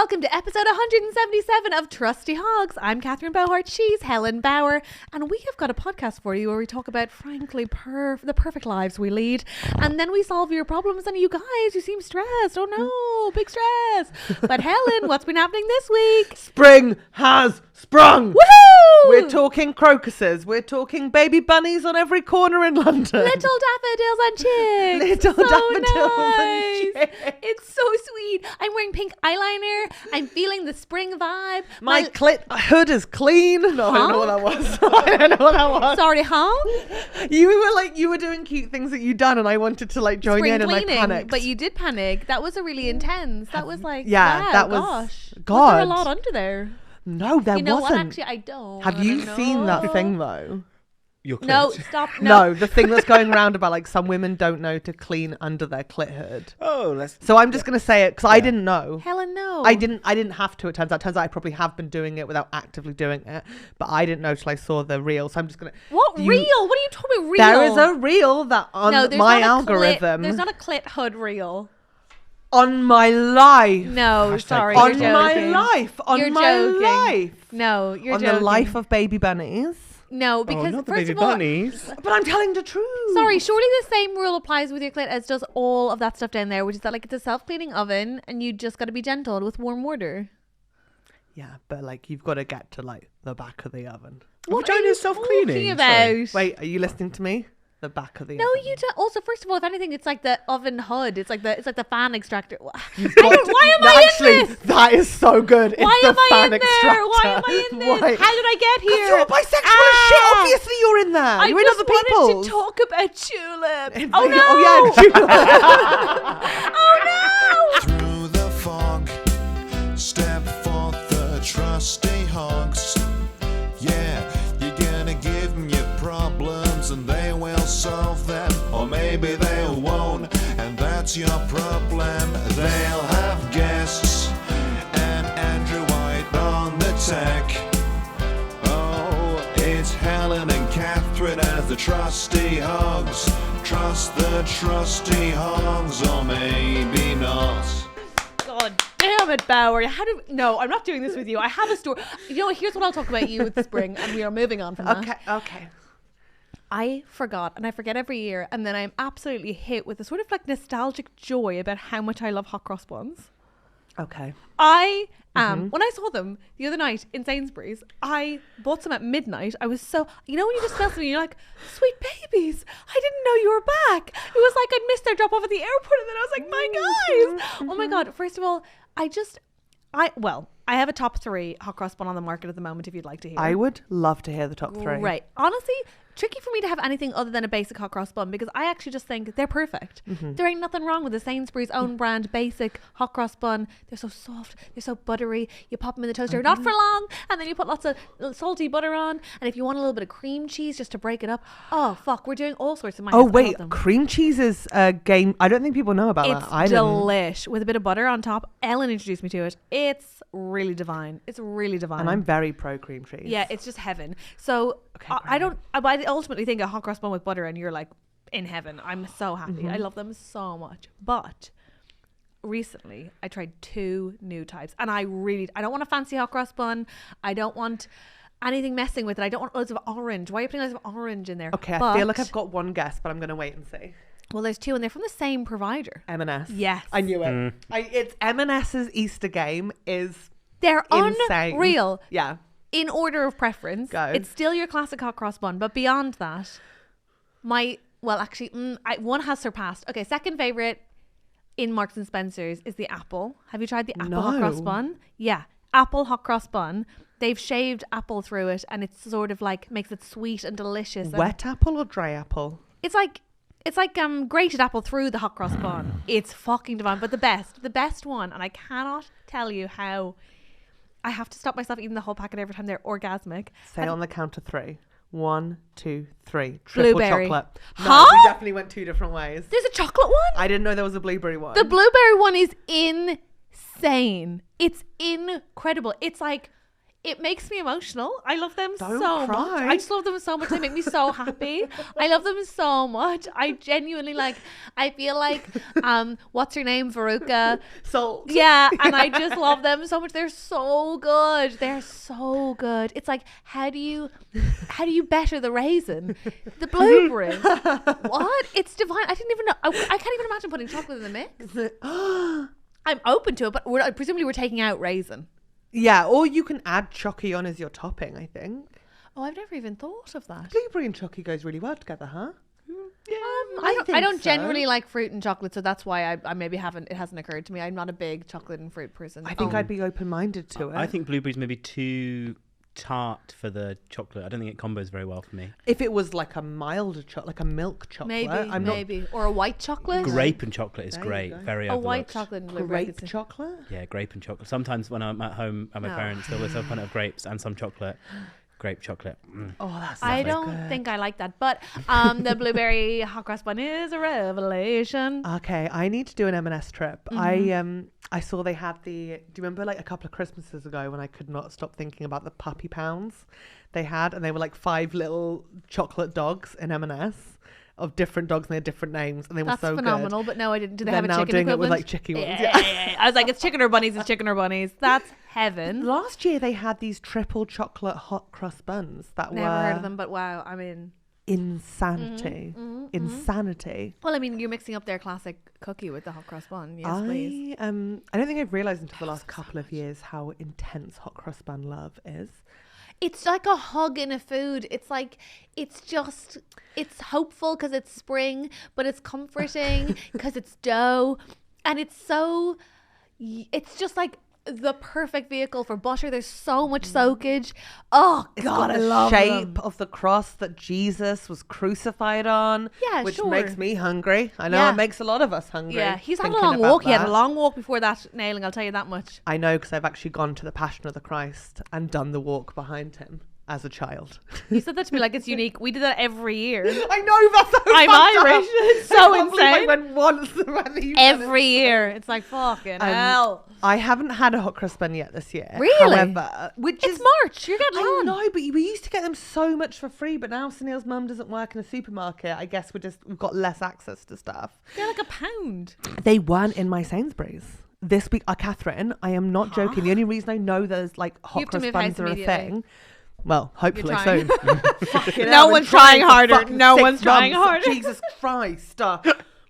welcome to episode 177 of TrustyHogs. I'm Catherine Bohart, she's Helen Bauer, and we have got a podcast for you where we talk about, frankly, the perfect lives we lead, and then we solve your problems. And you guys, you seem stressed. Oh no, big stress. But Helen, what's been happening this week? Spring has sprung. Woohoo! We're talking crocuses. We're talking baby bunnies on every corner in London. Little daffodils and chicks. Little So daffodils nice. and chicks. It's so sweet. I'm wearing pink eyeliner. I'm feeling the spring vibe. My clit hood is clean. No, I don't know what that was. I don't know what that was. Sorry, huh? You were doing cute things that you'd done, and I wanted to like join Spring in, and I cleaning, panicked. but you did panic. That was a really intense. That was like, Yeah, wow, that was- gosh. God. Was there a lot under there? No, there You know wasn't. what? Actually, I don't. Have I you don't seen that know. thing though? Your No, clit. stop. No, the thing that's going around about like some women don't know to clean under their clit hood. Oh, let's. So I'm just gonna say it because I didn't know. Helen, no. I didn't have to. It turns out I probably have been doing it without actively doing it, but I didn't know till I saw the reel. So I'm just gonna. What reel? What are you talking about? Reel? There is a reel that on no, there's my not a algorithm. There's not a clit hood reel. On my life. No, Hashtag sorry. On you're my joking. life. On You're my joking. life. No, you're On joking. the life of baby bunnies. No, because not the first baby of all, bunnies. But I'm telling the truth. sorry, surely the same rule applies with your clit as does all of that stuff down there, which is that like it's a self-cleaning oven and you just got to be gentle with warm water. Yeah, but like you've got to get to like the back of the oven. What Vagina are you is self-cleaning, talking sorry. about? Wait, are you listening to me? The back of the No, oven. you don't. Also, first of all, if anything, it's like the oven hood. It's like the fan extractor. You've got to- Why am No, I actually, in this? that is so good. Why it's am the I fan in there? extractor. Why am I in this? Why? How did I get 'Cause here? you're bisexual as shit. Ah! Obviously, you're in there. I you're in just other wanted people's. to talk about tulips. Oh, Oh no! Oh yeah. Oh no! Through the fog, step forth the trusty hogs. Yeah, you're gonna give them your problems and they will solve them, or maybe they won't, and that's your problem. They'll have guests and Andrew White on the tech. Oh, it's Helen and Catherine as the trusty hogs. Trust the trusty hogs, or maybe not. God damn it, Bauer! No, I'm not doing this with you. I have a story. You know, here's what I'll talk about you with the spring, and we are moving on from that. Okay. I forgot, and I forget every year, and then I'm absolutely hit with a sort of like nostalgic joy about how much I love hot cross buns. Okay. I when I saw them the other night in Sainsbury's, I bought some at midnight. I was so, you know, when you just smell something, you're like, sweet babies, I didn't know you were back. It was like I'd missed their drop off at the airport, and then I was like, my guys. Oh my God. First of all, I have a top 3 hot cross bun on the market at the moment if you'd like to hear. I would love to hear the top 3. Right. Honestly, tricky for me to have anything other than a basic hot cross bun because I actually just think they're perfect. There ain't nothing wrong with the Sainsbury's own brand basic hot cross bun. They're so soft, they're so buttery. You pop them in the toaster, not for long, and then you put lots of salty butter on. And if you want a little bit of cream cheese just to break it up, oh fuck, we're doing all sorts of my Oh house. I wait, love them. cream cheese is a game. I don't think people know about It's that. I didn't. delish with a bit of butter on top. Ellen introduced me to it. It's really divine. It's really divine. And I'm very pro cream cheese. Yeah, it's just heaven. So Okay, I ultimately think a hot cross bun with butter and you're like in heaven. I'm so happy. I love them so much. But recently I tried 2 new types and I don't want a fancy hot cross bun. I don't want anything messing with it. I don't want loads of orange. Why are you putting loads of orange in there? Okay, I feel like I've got one guess, but I'm going to wait and see. Well, there's 2 and they're from the same provider. M&S. Yes. I knew it. It's M&S's Easter game is They're insane. unreal. Yeah. In order of preference, Go. it's still your classic hot cross bun, but beyond that, one has surpassed. Okay, second favorite in Marks and Spencer's is the apple. Have you tried the apple hot cross No. bun? Yeah, apple hot cross bun. They've shaved apple through it, and it's sort of like makes it sweet and delicious. And Wet apple or dry apple? it's like grated apple through the hot cross bun. It's fucking divine, but the best one, and I cannot tell you how. I have to stop myself eating the whole packet every time they're orgasmic. Say on the count of 3. 1, 2, 3. Triple Blueberry. chocolate. No, Huh? we definitely went 2 different ways. There's a chocolate one? I didn't know there was a blueberry one. The blueberry one is insane. It's incredible. It's like it makes me emotional. I love them Don't so much. cry. I just love them so much. They make me so happy. I love them so much. I genuinely I feel like what's her name, Veruca? Salt. Yeah, and I just love them so much. They're so good. They're so good. It's like, how do you better the raisin? The blueberry. What? It's divine. I didn't even know. I can't even imagine putting chocolate in the mix. I'm open to it, but presumably we're taking out raisin. Yeah, or you can add chocolate on as your topping, I think. Oh, I've never even thought of that. Blueberry and chocolate goes really well together, huh? Yeah, I don't generally like fruit and chocolate, so that's why I maybe it hasn't occurred to me. I'm not a big chocolate and fruit person. I think I'd be open-minded to it. I think blueberries maybe too tart for the chocolate. I don't think it combos very well for me. If it was like a milder chocolate, like a milk chocolate. Maybe. Or a white chocolate. Grape and chocolate is There great. you go. Very A overlooked. white chocolate and blueberry. Grape chocolate? Yeah, grape and chocolate. Sometimes when I'm at home at my parents, they'll always have plenty of grapes and some chocolate. Grape chocolate. Oh, that's I lovely. don't think I like that, but the blueberry hot cross bun is a revelation. Okay, I need to do an M&S trip. I saw they had do you remember like a couple of Christmases ago when I could not stop thinking about the puppy pounds they had, and they were like 5 little chocolate dogs in M&S of different dogs and they had different names, and they were That's so phenomenal, good. but no, I didn't. Do they They're have a now chicken doing equivalent? it with like chicken ones. Yeah. I was like, it's chicken or bunnies, it's chicken or bunnies. That's heaven. Last year they had these triple chocolate hot cross buns that Never were heard of them, but wow, I mean, insanity. Insanity. well, I mean, you're mixing up their classic cookie with the hot cross bun. Yes, please. I don't think I've realised until the last couple of years how intense hot cross bun love is. It's like a hug in a food. It's like, it's hopeful because it's spring, but it's comforting because it's dough. And it's just like the perfect vehicle for butter. There's so much soakage. Oh, God, I love shape them. of the cross that Jesus was crucified on. Yeah, which sure. makes me hungry. I know Yeah. it makes a lot of us hungry. Yeah, he's had a thinking long about walk. He had a that. long walk before that nailing, I'll tell you that much. I know, because I've actually gone to the Passion of the Christ and done the walk behind him as a child. You said that to me like it's unique. We did that every year. I know, that's so I'm fucked up. Irish. It's so I can't believe I insane. went once. Whether you've done Every year. It's like, fucking hell. I haven't had a hot cross bun yet this year. Really? However, which It's is March. You're getting I on. know, but we used to get them so much for free. But now Sunil's mum doesn't work in a supermarket. I guess we've got less access to stuff. They're like £1. They weren't in my Sainsbury's this week. Catherine, I am not joking. The only reason I know there's like You hot have to cross move buns house are a immediately. thing. Well, hopefully trying. soon. Fucking No hell, I've one's been trying for harder. fucking No 6 one's trying months. harder. Jesus Christ.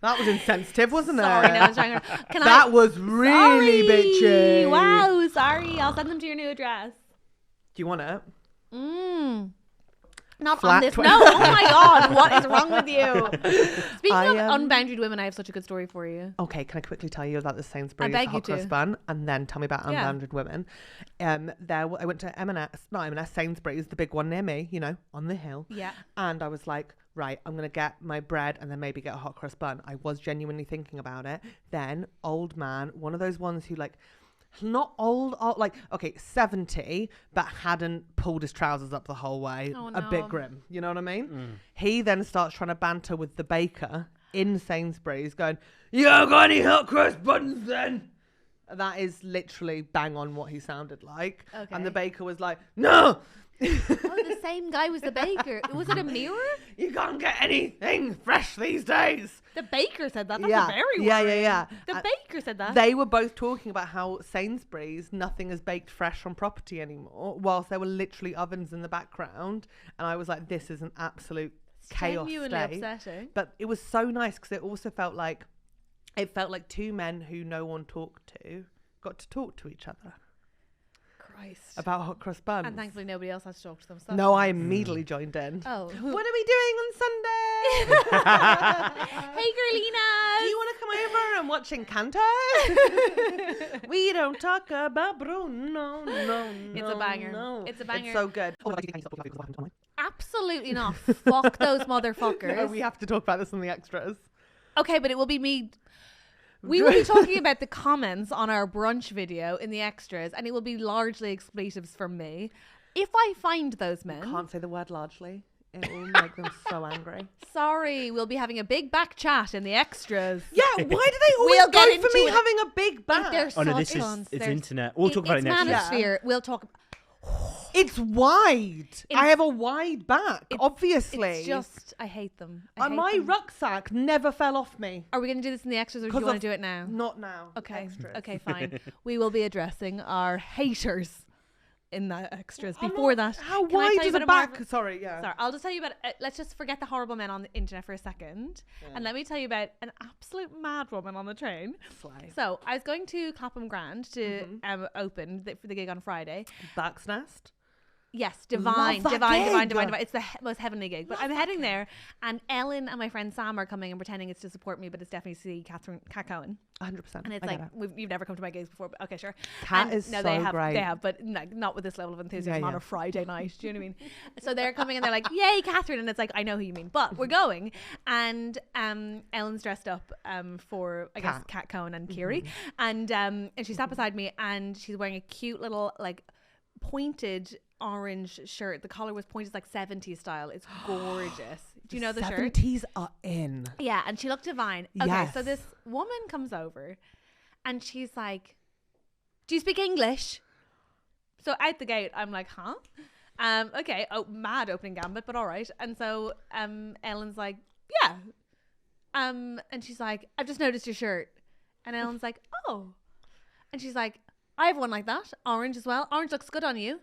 That was insensitive, wasn't it? Sorry, no one's trying harder. Can That was really bitchy. Wow, sorry. I'll send them to your new address. Do you want it? Not Flat on this. 20. No, oh my God. What is wrong with you? Speaking of I, unboundaried women, I have such a good story for you. Okay, can I quickly tell you about the Sainsbury's beg you hot cross to. bun, and then tell me about Yeah. unbounded women. I went to M&S, Sainsbury's, the big one near me, on the hill. Yeah. And I was like, right, I'm gonna get my bread and then maybe get a hot cross bun. I was genuinely thinking about it. Then old man, one of those ones who like, not old, like, okay, 70, but hadn't pulled his trousers up the whole way. Oh, A bit no. grim, you know what I mean? He then starts trying to banter with the baker in Sainsbury's, going, "You got any hot cross buns then?" That is literally bang on what he sounded like. Okay. And the baker was like, "No, Oh, the same guy was the baker. Was it a mirror? you can't get anything fresh these days." The baker said that. That's Yeah. very Yeah, worrying. yeah. The baker said that. They were both talking about how Sainsbury's, nothing is baked fresh on property anymore, whilst there were literally ovens in the background. And I was like, this is an absolute chaos Genuinely state. upsetting. But it was so nice because it also felt like two men who no one talked to got to talk to each other Christ. about hot cross buns. And thankfully nobody else has to talk to them. So No, I immediately joined in. Oh. What are we doing on Sunday? Hey, Girlina. Do you want to come over and watch Encanto? We don't talk about Bruno. No. It's a banger. No. It's a banger. It's so good. Absolutely not. Fuck those motherfuckers. No, we have to talk about this in the extras. Okay, but it will be me. We will be talking about the comments on our brunch video in the extras, and it will be largely expletives from me. If I find those men, Can't say the word largely. It will make them so angry. sorry, we'll be having a big back chat in the extras. Yeah, why do they always We'll go get for into me it. having a big back? They're Oh no, such this is cunts. it's They're- internet. We'll talk about it it's next week. Manosphere. We'll talk. It's wide. I have a wide back, obviously. It's just, I hate them. My rucksack never fell off me. Are we going to do this in the extras or do you want to do it now? Not now. Okay. Extras. Okay, fine. We will be addressing our haters in the extras. Before that, how can I wide tell you is a about back? Sorry, yeah. Sorry, I'll just tell you about. Let's just forget the horrible men on the internet for a second, and let me tell you about an absolute mad woman on the train. Slay. So I was going to Clapham Grand to open for the gig on Friday. Back's Nest. Yes, divine. It's the most heavenly gig. But I'm heading there, and Ellen and my friend Sam are coming and pretending it's to support me, but it's definitely to see Catherine 100%. And it's like, you've never come to my gigs before, but okay, sure. Cat is no, so they have, great. They have, but not with this level of enthusiasm on yeah. a Friday night. Do you know what I mean? So they're coming and they're like, yay, Catherine. And it's like, I know who you mean, but we're going. And Ellen's dressed up for, I guess, Cat Cohen and Kiri. And she sat beside me and she's wearing a cute little, like, pointed orange shirt. The collar was pointed like 70s style. It's gorgeous. Do you know the shirt? 70s are in. Yeah, and she looked divine. Okay, Yes. so this woman comes over and she's like, do you speak English? So out the gate, I'm like, huh? Okay. Oh, mad opening gambit, but all right. And so Ellen's like, yeah. And she's like, I've just noticed your shirt. And Ellen's like, oh. And she's like, I have one like that, orange as well. Orange looks good on you.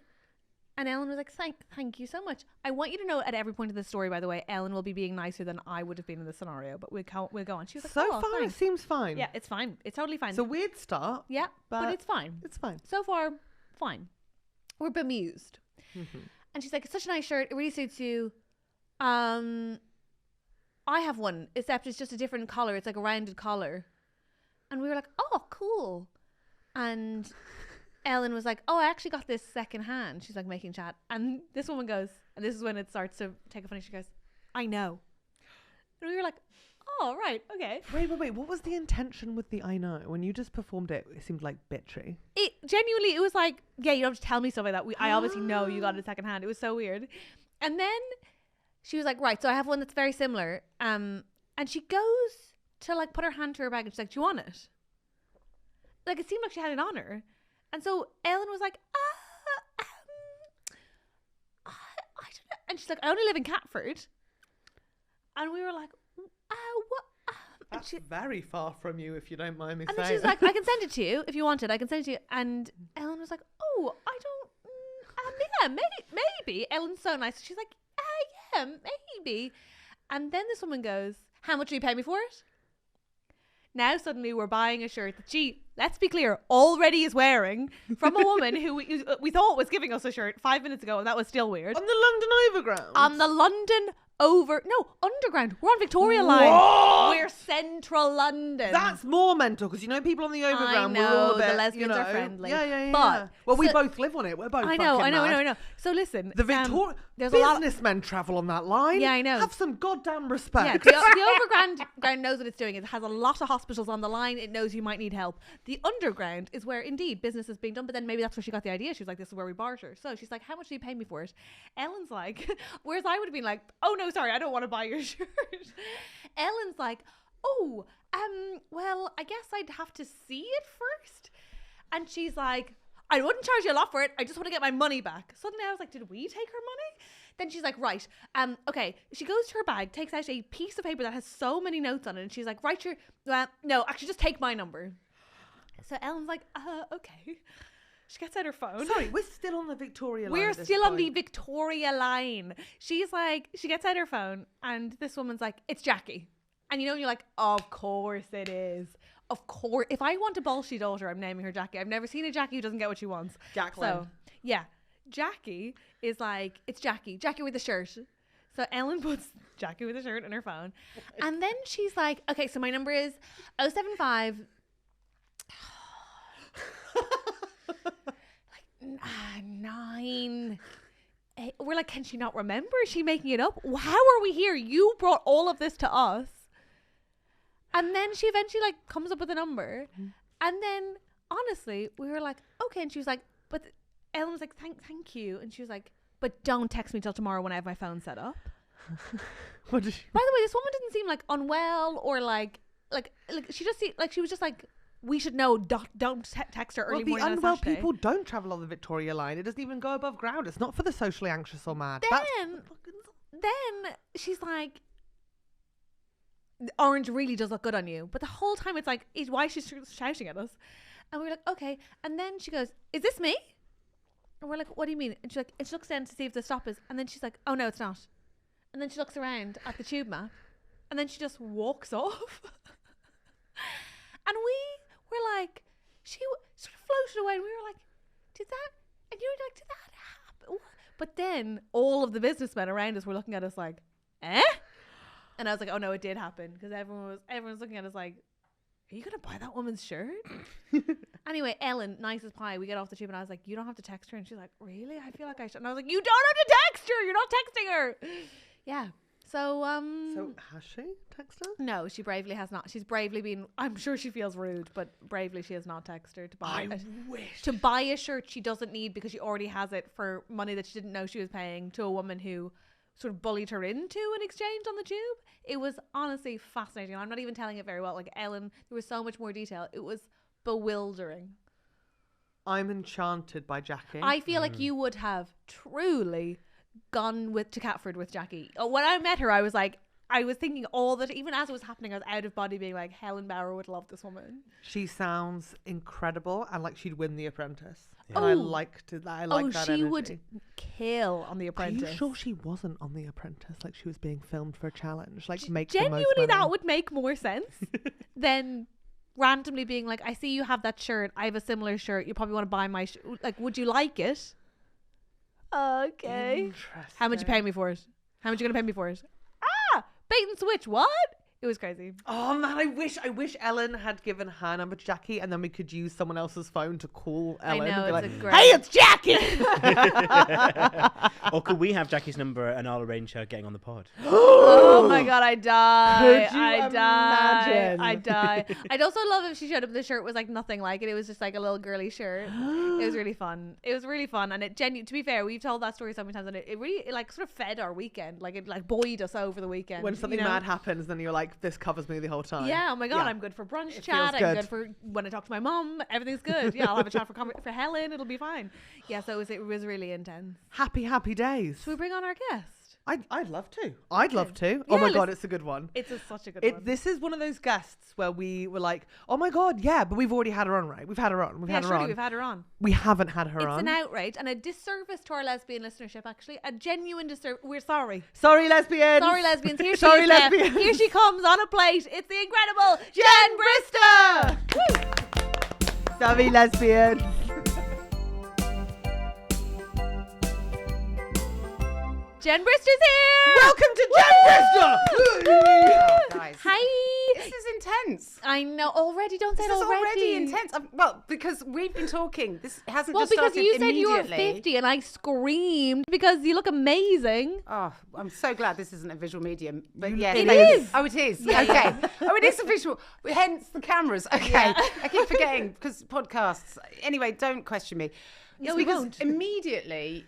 And Ellen was like, thank you so much. I want you to know at every point of the story, by the way, Ellen will be being nicer than I would have been in this scenario, but we'll go on. She was like, So oh, far, thanks. it seems fine. Yeah, it's fine. It's totally fine. It's a weird start. Yeah, but it's fine. It's fine. So far, fine. We're bemused. And she's like, it's such a nice shirt. It really suits you. I have one, except it's just a different collar. It's like a rounded collar. And we were like, oh, cool. And Ellen was like, oh, I actually got this second hand. She's like making chat. And this woman goes, and this is when it starts to take a funny, she goes, I know. And we were like, oh, right, okay. Wait. What was the intention with the I know? When you just performed it, it seemed like bitchy. It genuinely, it was like, yeah, you don't have to tell me stuff like that. I obviously know you got it second hand. It was so weird. And then she was like, right, so I have one that's very similar. And she goes to like put her hand to her bag and she's like, do you want it? Like it seemed like she had it on her. And so Ellen was like, I don't know. And she's like, I only live in Catford. And we were like, what? That's very far from you, if you don't mind me and saying. then she's like, I can send it to you if you want it. I can send it to you. And Ellen was like, oh, I don't, yeah, maybe. Ellen's so nice. She's like, yeah, maybe. And then this woman goes, how much do you pay me for it? Now suddenly we're buying a shirt that she, let's be clear, already is wearing from a woman who we thought was giving us a shirt 5 minutes ago, and that was still weird. On the London Overground? On the London Underground. We're on Victoria Line. What? We're central London. That's more mental, because you know people on the Overground, I know, we're all a bit, the lesbians you know, are friendly. Yeah. But, well, we so- both live on it. We're both I know. mad. So listen, The Victoria there's a lot. businessmen travel on that line. Yeah, I know. Have some goddamn Yeah, respect. the Overground knows what it's doing. It has a lot of hospitals on the line. It knows you might need help. The Underground is where indeed business is being done, but then maybe that's where she got the idea. She was like, this is where we barter. So she's like, how much do you pay me for it? Ellen's like, whereas I would have been like, oh no, sorry, I don't want to buy your shirt. Ellen's like, oh, well, I guess I'd have to see it first. And she's like, I wouldn't charge you a lot for it. I just want to get my money back. Suddenly I was like, did we take her money? Then she's like, right, okay. She goes to her bag, takes out a piece of paper that has so many notes on it, and she's like, write your, no, actually just take my number. So Ellen's like, okay. She gets out her phone. Sorry, we're still on the Victoria line. We're at this still on point. the Victoria Line. She's like, she gets out her phone, and this woman's like, it's Jackie. And you know, you're like, of course it is. Of course. If I want a bolshy daughter, I'm naming her Jackie. I've never seen a Jackie who doesn't get what she wants. Jacqueline. So, yeah. Jackie is like, it's Jackie. Jackie with a shirt. So Ellen puts Jackie with a shirt in her phone. And then she's like, okay, so my number is 075. Nine. We're like, can she not remember? Is she making it up? How are we here? You brought all of this to us. And then she eventually like comes up with a number. And then honestly, we were like, okay. And she was like, but Ellen was like, thank you. And she was like, but don't text me till tomorrow when I have my phone set up. What did she... By the way, this woman didn't seem like unwell or like she just seemed like she was just like we should know. Don't text her early the morning on a unwell Saturday. people don't travel on the Victoria Line. It doesn't even go above ground. It's not for the socially anxious or mad. Then she's like, orange really does look good on you. But the whole time it's like, why is she shouting at us? And we were like, okay. And then she goes, is this me? And we're like, what do you mean? And she's like, and she looks down to see if the stop is. And then she's like, oh no, it's not. And then she looks around at the tube map. And then she just walks off. And we were like, she sort of floated away. And we were like, did that? And you were like, did that happen? But then all of the businessmen around us were looking at us like, eh? And I was like, oh no, it did happen. Because everyone's looking at us like, are you going to buy that woman's shirt? Anyway, Ellen, nice as pie, we get off the tube and I was like, you don't have to text her. And she's like, really? I feel like I should. And I was like, you don't have to text her. You're not texting her. Yeah. So has she texted her? no, she bravely has not. She's bravely been, I'm sure she feels rude, but bravely she has not texted her to buy a shirt she doesn't need because she already has it for money that she didn't know she was paying to a woman who sort of bullied her into an exchange on the tube. It was honestly fascinating. I'm not even telling it very well. Like Ellen, there was so much more detail. It was bewildering. I'm enchanted by Jackie. I feel like you would have truly gone to Catford with Jackie. When I met her, I was like, I was thinking all that, even as it was happening, I was out of body being like, Helen Bauer would love this woman. She sounds incredible and like she'd win The Apprentice. Yeah. And I liked that. I like that she energy. would kill on The Apprentice. Are you sure she wasn't on The Apprentice? Like she was being filmed for a challenge? Like make the most Genuinely, money? that would make more sense than randomly being like, I see you have that shirt. I have a similar shirt. You probably want to buy my like, would you like it? Okay. Interesting. How much you pay me for it? How much you gonna pay me for it? Bait and switch. What? It was crazy. Oh man, I wish Ellen had given her number to Jackie and then we could use someone else's phone to call Ellen. I know, and it's be a like, great... hey, it's Jackie! Or could we have Jackie's number and I'll arrange her getting on the pod? Oh my god, I die. Could you I die. imagine? I die. I'd also love if she showed up. The shirt was like nothing like it. It was just like a little girly shirt. It was really fun. It was really fun, and it to be fair, we've told that story so many times, and it really like sort of fed our weekend. Like it like buoyed us over the weekend. When something mad happens, then you're like, this covers me the whole time. Yeah. Oh my god, Yeah. I'm good for brunch It chat. feels I'm good. good for when I talk to my mum. Everything's good. Yeah, I'll have a chat for Helen. It'll be fine. Yeah. So it was really intense. Happy days. Should we bring on our guest? I'd love to. I'd love to. Yeah, Oh my god, let's- it's a good one. It's such a good one. This is one of those guests where we were like, oh my god, yeah, but we've already had her on, right? We've had her on. We've Yeah, had her surely on. we've had her on. We haven't had her It's on. an outrage and a disservice to our lesbian listenership, actually. A genuine disservice. We're sorry. Sorry, lesbians. Sorry, lesbians. Here she Sorry, is, lesbians. Here she comes on a plate. It's the incredible Jen Brister. Sorry, lesbians. Jen Brister's here. Welcome to Jen Brister. Oh, guys. Hi. This is intense. I know. Already, don't say This it is already. already intense. Well, because we've been talking. This hasn't Well, just because started you said you were immediately. 50 and I screamed because you look amazing. Oh, I'm so glad this isn't a visual medium. But You- yes, It thank- is. Oh, it is. Yeah, Okay. yeah. Oh, it is a visual. Hence the cameras. Okay. Yeah. I keep forgetting because podcasts. Anyway, don't question me. Yeah, It's we because won't. immediately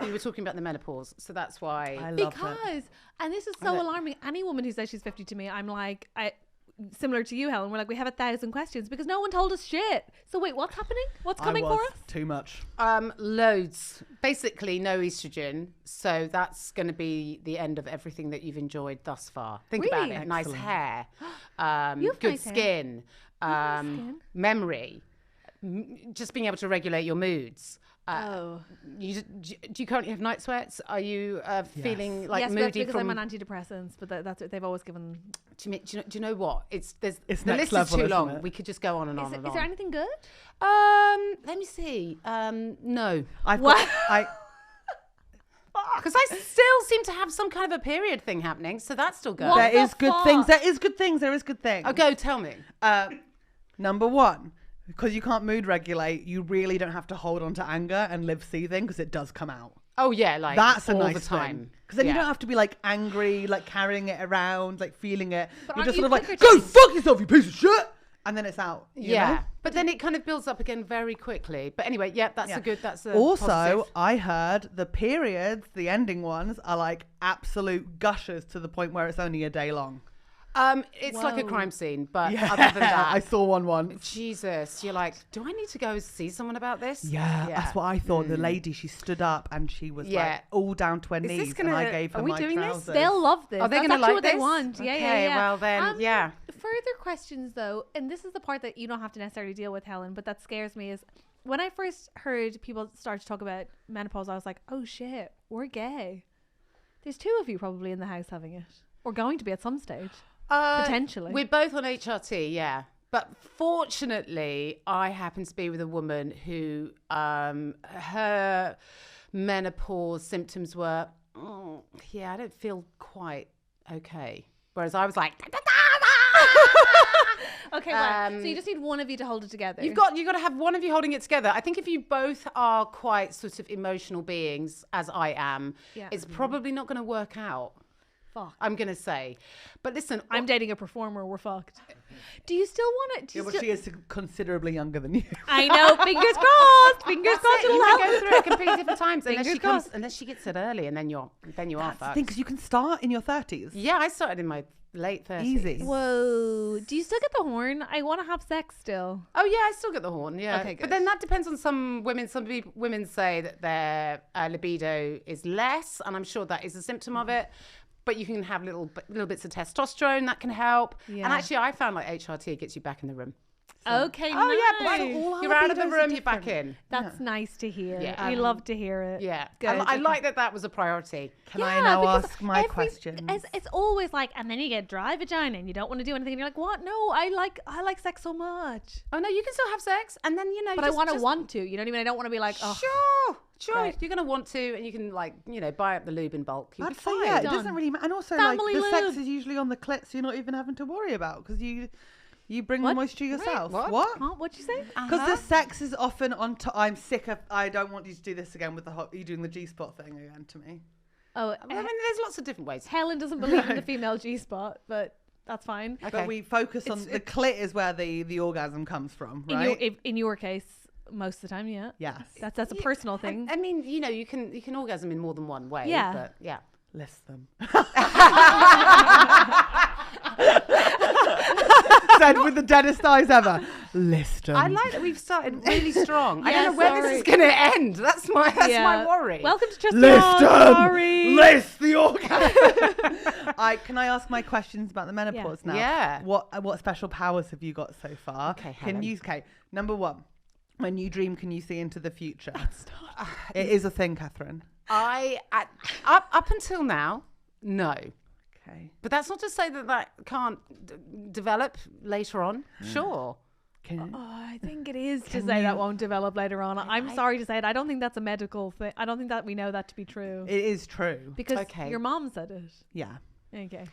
we were talking about the menopause, so that's why. I love it. Because, and this is so it. alarming. Any woman who says she's 50 to me, I'm like, similar to you, Helen, we're like, we have 1,000 questions because no one told us shit. So wait, what's happening? What's coming for us? Too much. Loads. Basically, no estrogen. So that's going to be the end of everything that you've enjoyed thus far. Think about Really? it. Nice Excellent. hair, You have good nice hair. skin, skin. memory, just being able to regulate your moods. Oh. Do you currently have night sweats? Are you feeling like yes, but that's moody because from? I'm on antidepressants, but that's what they've always given. Do you know what? It's the next list level, is too isn't long. it? We could just go on and on and Is on. there anything good? Let me see. No. I've What? got, Because I still seem to have some kind of a period thing happening, so that's still going. What? there the is good fuck? things. There is good things. There is good things. Oh, go tell me. Number one, because you can't mood regulate, you really don't have to hold on to anger and live seething because it does come out. Oh yeah, like That's a all nice the time. Because then you Yeah. don't have to be like angry, like carrying it around, like feeling it. But You're aren't just sort you of like, quicker go to- fuck yourself, you piece of shit. And then it's out. you Yeah, know? but then it kind of builds up again very quickly. But anyway, yeah, that's Yeah. a good. That's a Also, positive. I heard the periods, the ending ones, are like absolute gushers to the point where it's only a day long. It's like a Whoa. crime scene, but Yeah, other than that, I saw one once. Jesus, you're like, do I need to go see someone about this? Yeah, that's what I thought. The lady, she stood up and she was like all down to her Is this knees, gonna- and I gave her are we my doing this? trousers. They'll love this. Are they That's going to actually like what this? they want? Yeah, Okay, yeah. well then, yeah. Further questions though, and this is the part that you don't have to necessarily deal with, Helen, but that scares me, is when I first heard people start to talk about menopause, I was like, oh shit, we're gay. There's 2 of you probably in the house having it, or going to be at some stage. Potentially. We're both on HRT, yeah. But fortunately, I happen to be with a woman who her menopause symptoms were, I don't feel quite okay. Whereas I was like, Okay, right. So you just need one of you to hold it together. You've got to have one of you holding it together. I think if you both are quite sort of emotional beings, as I am, it's probably not going to work out. Fuck. I'm going to say. But listen, I'm dating a performer. We're fucked. Do you still want it? Yeah, but she is considerably younger than you. I know. Fingers crossed. Fingers crossed. you It'll can help. go through it completely different times Fingers unless she gets it early, and then you are That's the fucked. thing, because you can start in your 30s. Yeah, I started in my late 30s. Easy. Whoa. Do you still get the horn? I want to have sex still. Oh yeah, I still get the horn. Yeah, Okay, but good. then that depends on some women. Women say that their libido is less, and I'm sure that is a symptom of it. But you can have little bits of testosterone that can help. Yeah. And actually, I found like HRT gets you back in the room. Okay, Oh nice. yeah, all you're out of the libidos are room, you're back in. That's nice to hear. Yeah. We love to hear it. Yeah, Good. I like that was a priority. Can I now because ask my question? It's always like, and then you get dry vagina and you don't want to do anything. And you're like, what? No, I like sex so much. Oh no, you can still have sex, and then But I want to. You know what I mean? I don't want to be like, oh. Sure. Right. You're gonna want to, and you can buy up the lube in bulk. You'll I'd be say, fine. yeah, it Done. doesn't really matter. And also, Family like, the sex lube. is usually on the clit, so you're not even having to worry about, because you bring What? the moisture yourself. what? Huh? What'd you say? Because the sex is often on top. I'm sick of. I don't want you to do this again with you doing the G-spot thing again to me. Oh, I mean, there's lots of different ways. Helen doesn't believe in the female G-spot, but that's fine. Okay. But we focus on the clit is where the orgasm comes from, right? In your case, most of the time, yeah. Yes. That's a personal thing. I mean, you can orgasm in more than one way. Yeah. But yeah. List them. Said with the deadest eyes ever. List them. I like that we've started really strong. I Yeah, don't know where this is going to end. That's my worry. Welcome to Trusty List Hogs, them. sorry. List the orgasm. Can I ask my questions about the menopause now? Yeah. What special powers have you got so far? Okay, Helen. Number 1, when you dream, can you see into the future? It is a thing, Catherine. Up until now, no. Okay. But that's not to say that can't develop later on. Sure. Can Oh, I think it is to say that won't develop later on. I'm sorry to say it. I don't think that's a medical thing. I don't think that we know that to be true. It is true. Because Okay. your mom said it. Yeah. Okay.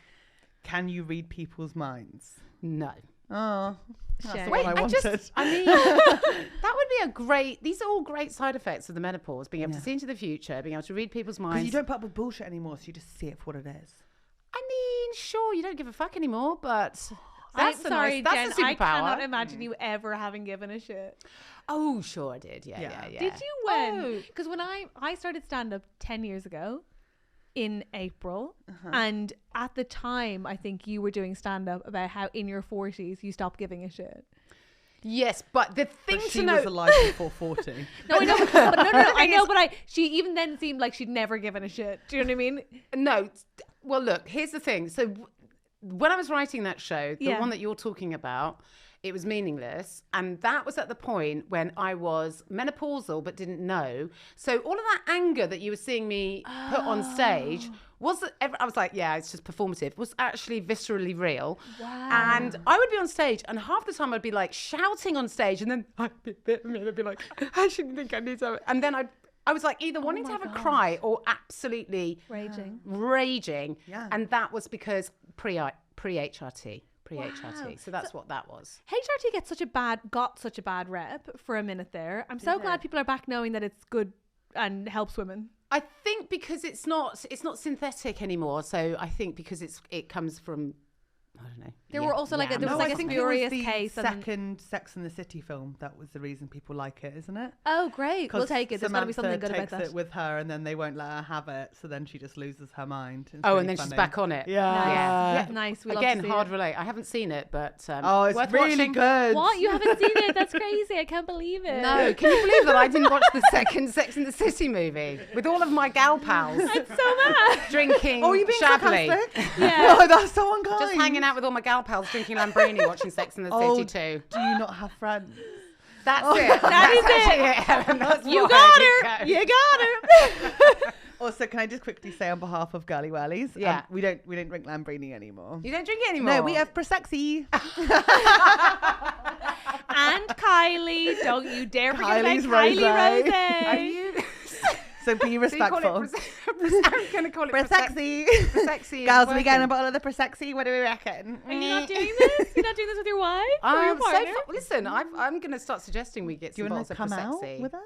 Can you read people's minds? No. Oh, that's Shame. the one I wanted. I mean, that would be these are all great side effects of the menopause, being able to see into the future, being able to read people's Because minds. you don't put up with bullshit anymore, so you just see it for what it is. I mean, sure, you don't give a fuck anymore, but I'm that's sorry, that's Jen. a superpower. I cannot imagine you ever having given a shit. Oh, sure, I did. Yeah. Did you when? Because when I started stand up 10 years ago in April, and at the time, I think you were doing stand up about how in your 40s you stopped giving a shit. Yes, but the thing But to she know. was alive before 40. No, I know, but no, I know, but she even then seemed like she'd never given a shit. Do you know what I mean? No, well, look, here's the thing. So when I was writing that show, the Yeah. one that you're talking about, it was meaningless. And that was at the point when I was menopausal but didn't know. So all of that anger that you were seeing me put on stage I was like, yeah, it's just performative, was actually viscerally real. Wow. And I would be on stage, and half the time I'd be like shouting on stage, and then I'd be like, I shouldn't think I need to. And then I was like either wanting to have a cry or absolutely raging. Yeah. And that was because pre-HRT. So that's what that was. HRT got such a bad rep for a minute there. I'm so glad people are back knowing that it's good and helps women. I think because it's not synthetic anymore. So I think because it comes from, I don't know, There were also like Yeah, there was No, like I a think spurious it was the case. And second Sex and the City film. That was the reason people like it, isn't it? oh, great! We'll 'Cause take it. There's got to be something Samantha good about takes that. it with her, and then they won't let her have it. So then she just loses her mind. It's Oh, really and then she's funny. back on it. Yeah. Nice. Yeah. Nice. We Again, love to see hard it. relate. I haven't seen it, but Oh, it's worth really watching. good. What? You haven't seen it? That's crazy. I can't believe it. No, can you believe that I didn't watch the second Sex and the City movie with all of my gal pals It's so mad. drinking Oh, you being Chablis, sarcastic? Yeah. No, that's so unkind. just hanging out with all my gal pals drinking Lambrini, watching Sex and the Oh, City too. Do you not have friends? That's it. That is That's it. actually Helen. That's You why got I her. didn't go. You got her. Also, can I just quickly say on behalf of Girly Wellies, Yeah. we don't drink Lambrini anymore. You don't drink it anymore. No, we have Prosecco. And Kylie. Don't you dare forget Kylie's about Kylie rosé. Rosé. Are you? So be So you respectful. call it I'm going to call it Prosecco. Prosecco. Girls, we getting a bottle of the Prosecco. What do we reckon? Are you not doing this? You're not doing this with your wife or your partner? Listen, I'm going to start suggesting we get Do you some want bottles to of come out Prosecco. with us?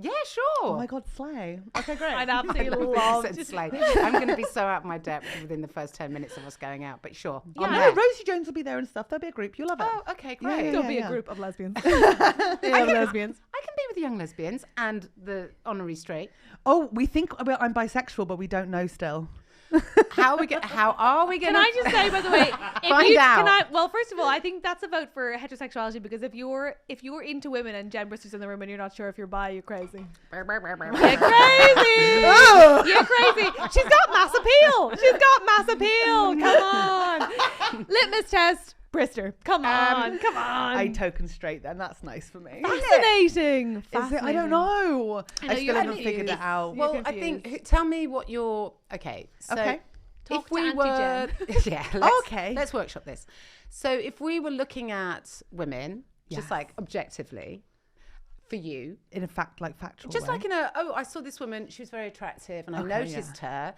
Yeah, sure. Oh my God, slay. Okay, great. I'd I absolutely love love that you to. said slay. I'm going to be so out of my depth within the first 10 minutes of us going out, but sure. Yeah. I'm No, there. Rosie Jones will be there and stuff. There'll be a group. You'll love it. Oh, okay, Yeah, great. yeah, Don't be yeah. a group of lesbians. lesbians. I can be with the young lesbians and the honorary straight. Oh, we think I'm bisexual, but we don't know still. How are we going Can I just say, by the way, if Find you, out. well, first of all, I think that's a vote for heterosexuality, because if you're into women and Jen Brister's in the room and you're not sure if you're bi, you're crazy. You're crazy. You're crazy. She's got mass appeal. She's got mass appeal. Come on. Litmus test. Brister. Come on. Come on. I token straight then. That's nice for me. Fascinating. Is it? I don't know. I know I you still haven't haven't figured it used- out. You're Well, I think, confused. tell me what you're, okay. So Okay. Talk if to we Auntie were, Jen. yeah, Okay. let's workshop this. So if we were looking at women, just Yes. like objectively, for you, In a fact, like factual just way. like I saw this woman, she was very attractive and I Okay, noticed her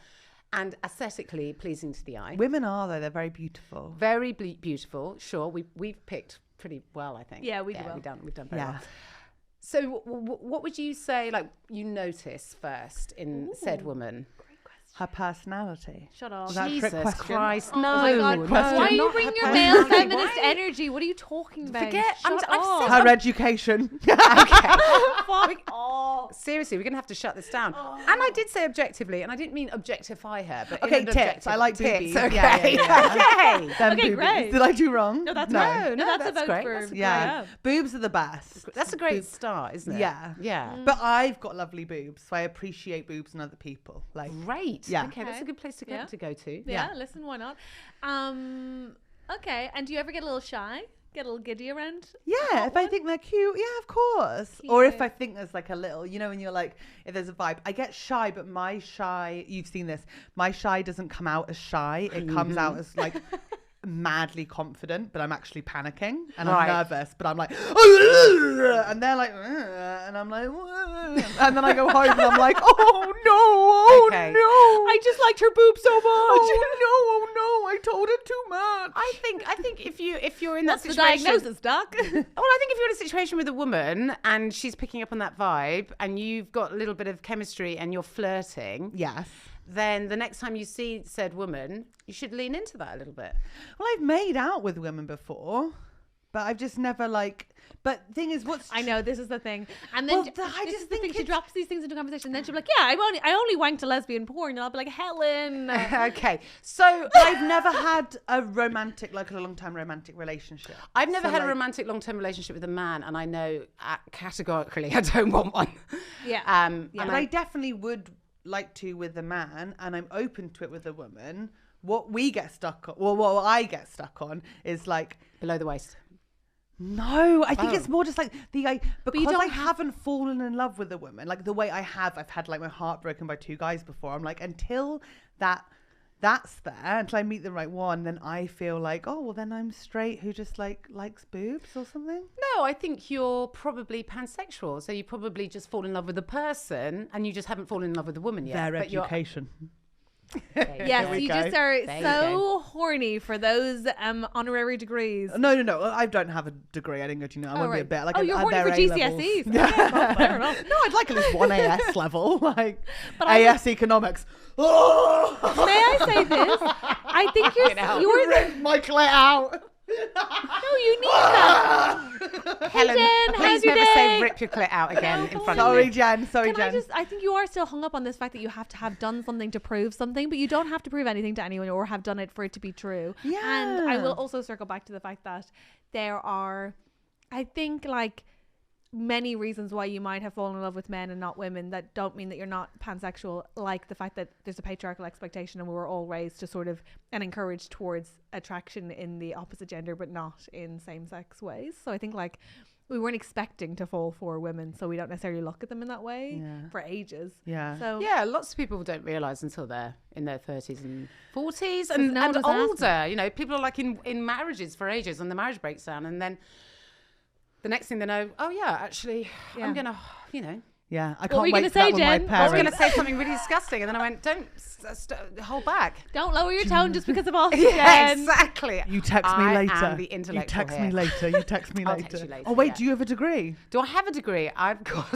and aesthetically pleasing to the eye. Women are, though. They're very beautiful. Very beautiful, sure. We've picked pretty well, I think. Yeah, we did well. We've done very Yeah. well. So what would you say, like, you notice first in said woman? Her personality. Shut up. Was that a trick Jesus question? Christ, Oh no. my God. no, Why are you not bringing her your male personality. feminist Why? energy? What are you talking about? Forget- Shut I've up. said- Her education. Okay. Fuck off. Seriously, we're going to have to shut this down. And I did say objectively, and I didn't mean objectify her, but in Okay, an tits. objective- I like tits. boobies. Okay. Yeah, yeah, okay. Them Okay, boobies. great. Did I do wrong? No, that's No, right. no, that's a that's vote great. for That's Yeah. Boobs are the best. That's a great start, isn't it? Yeah. Yeah. But I've got lovely boobs, so I appreciate boobs in other people. Like, Great. Yeah. Okay, that's a good place to go, Yeah. to. Yeah, listen, why not? Okay, and do you ever get a little shy? Get a little giddy around? yeah, if I think they're cute, yeah, of course. Or if Cute. I think there's like a little, you know, when you're like, if there's a vibe, I get shy, but my shy, you've seen this, my shy doesn't come out as shy. It comes out as like madly confident, but I'm actually panicking and Right. I'm nervous, but I'm like, and they're like, and I'm like, and then I go home and I'm like, oh no, Okay. no. I just liked her boob so much. Oh no, I told her too much. I think if you're in that That's the situation, diagnosis, Doc. Well, I think if you're in a situation with a woman and she's picking up on that vibe and you've got a little bit of chemistry and you're flirting, Yes. then the next time you see said woman, you should lean into that a little bit. Well, I've made out with women before, but I've just never like. But thing is, I know, this is the thing. And then Well, this I is just the think thing. She it's- drops these things into conversation, and then she'll be like, "Yeah, I only wanked a lesbian porn," and I'll be like, "Helen." Okay, so I've never had a romantic, like a long-time romantic relationship. I've never So, had a like- romantic long-term relationship with a man, and I know categorically I don't want one. Yeah. And But I definitely would like to with a man, and I'm open to it with a woman. What we get stuck on, well, what I get stuck on is like. below the waist. No, I think it's more just like because don't I haven't fallen in love with a woman like the way I have. I've had like my heart broken by 2 guys before. I'm like, until that's there, until I meet the right one, then I feel like, oh well, then I'm straight who just like likes boobs or something. No, I think you're probably pansexual. So you probably just fall in love with a person, and you just haven't fallen in love with a woman yet. Their but you're- education. Yes, we you go. just are There you so horny for those honorary degrees. No. I don't have a degree. I didn't go to. I want to be a right. bit like. Oh, you're horny for GCSEs. Okay, well, fair enough. No, I'd like at least 1 AS level, like But I AS economics. Oh! May I say this? I think you're Rip my clit out. No, you need that. Helen, Jen, please how's your never say day? rip your clit out again in front of Sorry, me. Jen. Sorry, Jen. I think you are still hung up on this fact that you have to have done something to prove something, but you don't have to prove anything to anyone or have done it for it to be true. Yeah. And I will also circle back to the fact that there are, I think, like, many reasons why you might have fallen in love with men and not women that don't mean that you're not pansexual, like the fact that there's a patriarchal expectation and we were all raised to sort of and encouraged towards attraction in the opposite gender but not in same-sex ways. So I think, like, we weren't expecting to fall for women, so we don't necessarily look at them in that way for ages. Yeah. So Yeah, lots of people don't realise until they're in their 30s and 40s and, no one and does ask older. You know, people are like in marriages for ages and the marriage breaks down and then the next thing they know, oh yeah, actually, I'm going to, you know. Yeah, I What can't were you wait gonna for that say, with my Jen? I was going parents. to say something really disgusting and then I went, don't hold back. don't lower your tone just because of us. Yeah, Jen. exactly. You text me I later. am the You intellectual text here. me later. You text me I'll later. text you later, Oh wait, yeah. do you have a degree? Do I have a degree? I've got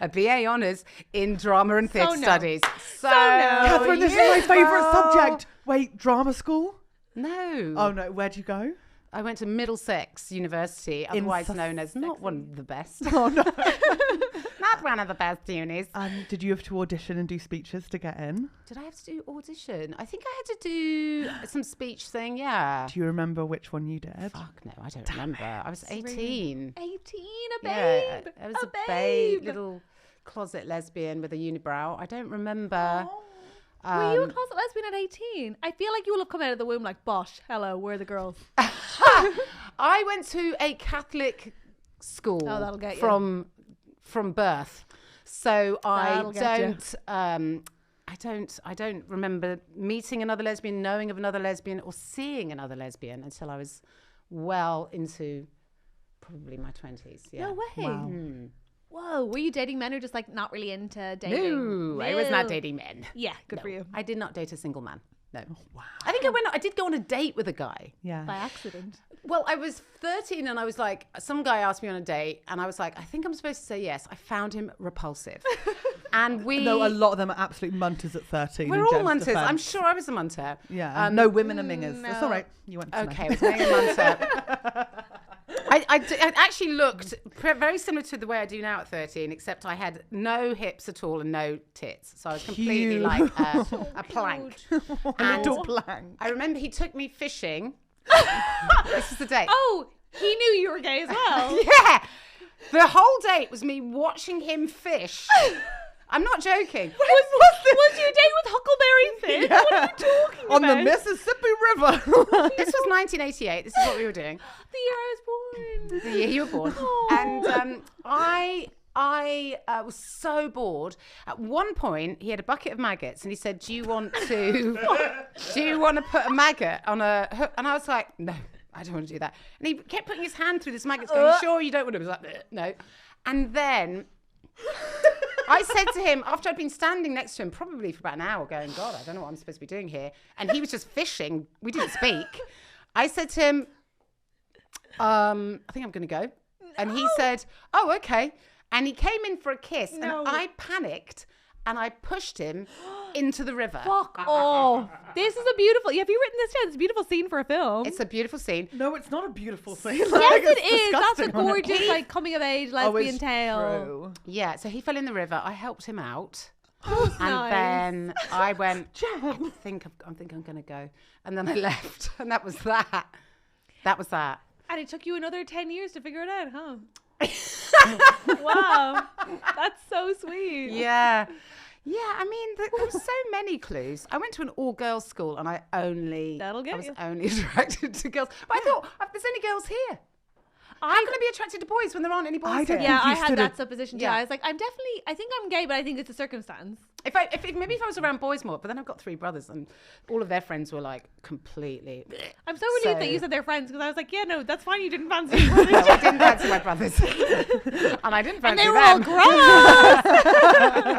a BA honours in drama and theatre no. studies. So, Catherine, this is my favourite subject. Wait, drama school? No. Oh no, where'd you go? I went to Middlesex University, otherwise known as not one of the best. Oh no. Not one of the best unis. Did you have to audition and do speeches to get in? Did I have to do audition? I think I had to do some speech thing, yeah. Do you remember which one you did? Fuck no, I don't remember. I was 18. 18, a Yeah, babe. I was a babe, little closet lesbian with a unibrow. I don't remember. Were you a closet lesbian at 18? I feel like you will have come out of the womb like, Bosh, hello, we're the girls. I went to a Catholic school that'll get you. from birth, so That'll get you. I don't remember meeting another lesbian, knowing of another lesbian, or seeing another lesbian until I was well into probably my 20s. Yeah. No way. Wow. Whoa, were you dating men or just like not really into dating? No, I was not dating men. Yeah, good for you. I did not date a single man. No. Wow. I think I did go on a date with a guy. Yeah. By accident. Well, I was 13 and I was like, some guy asked me on a date and I was like, I think I'm supposed to say yes. I found him repulsive. And we... No, a lot of them are absolute munters at 13. We're in all Jen's munters. defense. I'm sure I was a munter. Yeah. No women are mingers. That's all right. You went to Okay, I was being a munter. I actually looked very similar to the way I do now at 13, except I had no hips at all and no tits. So I was completely Cute. like a plank. A little plank. I remember he took me fishing. This is the date. Oh, he knew you were gay as well. Yeah. The whole date was me watching him fish. I'm not joking. Was your date with Huckleberry Finn? What are you talking On about? the Mississippi River. This was 1988. This is what we were doing. The year I was born. The year you were born. Aw. And I was so bored. At one point, he had a bucket of maggots, and he said, "Do you want to put a maggot on a hook?" And I was like, "No, I don't want to do that." And he kept putting his hand through this maggots, going, "You sure you don't want to?" I was like, "No." And then I said to him, after I'd been standing next to him probably for about an hour, going, "God, I don't know what I'm supposed to be doing here," and he was just fishing. We didn't speak. I said to him, "I think I'm going to go," and he said, "Oh, okay." And he came in for a kiss, and I panicked, and I pushed him into the river. Fuck off. This is a beautiful... Have you written this down? It's a beautiful scene for a film. It's a beautiful scene. No, it's not a beautiful scene. Yes, Like, it it's is. That's a disgusting on it. gorgeous, like, coming-of-age Oh, lesbian it's tale. true. Yeah, so he fell in the river. I helped him out. Nice. And then I went, I think I'm going to go. And then I left. And that was that. That was that. And it took you another 10 years to figure it out, huh? Wow. That's so sweet. Yeah. Yeah, I mean, there were so many clues. I went to an all-girls school and I That'll was get you. only attracted to girls. But I thought, there's only girls here. How can I be attracted to boys when there aren't any boys I here? don't Yeah, think you I had stood that a- supposition too. Yeah. I was like, I think I'm gay, but I think it's a circumstance. Maybe if I was around boys more, but then I've got 3 brothers and all of their friends were like completely. I'm so relieved that So- you said they're friends because I was like, yeah, no, that's fine. You didn't fancy your brothers. No, I didn't fancy my brothers, and I didn't fancy And they were all them.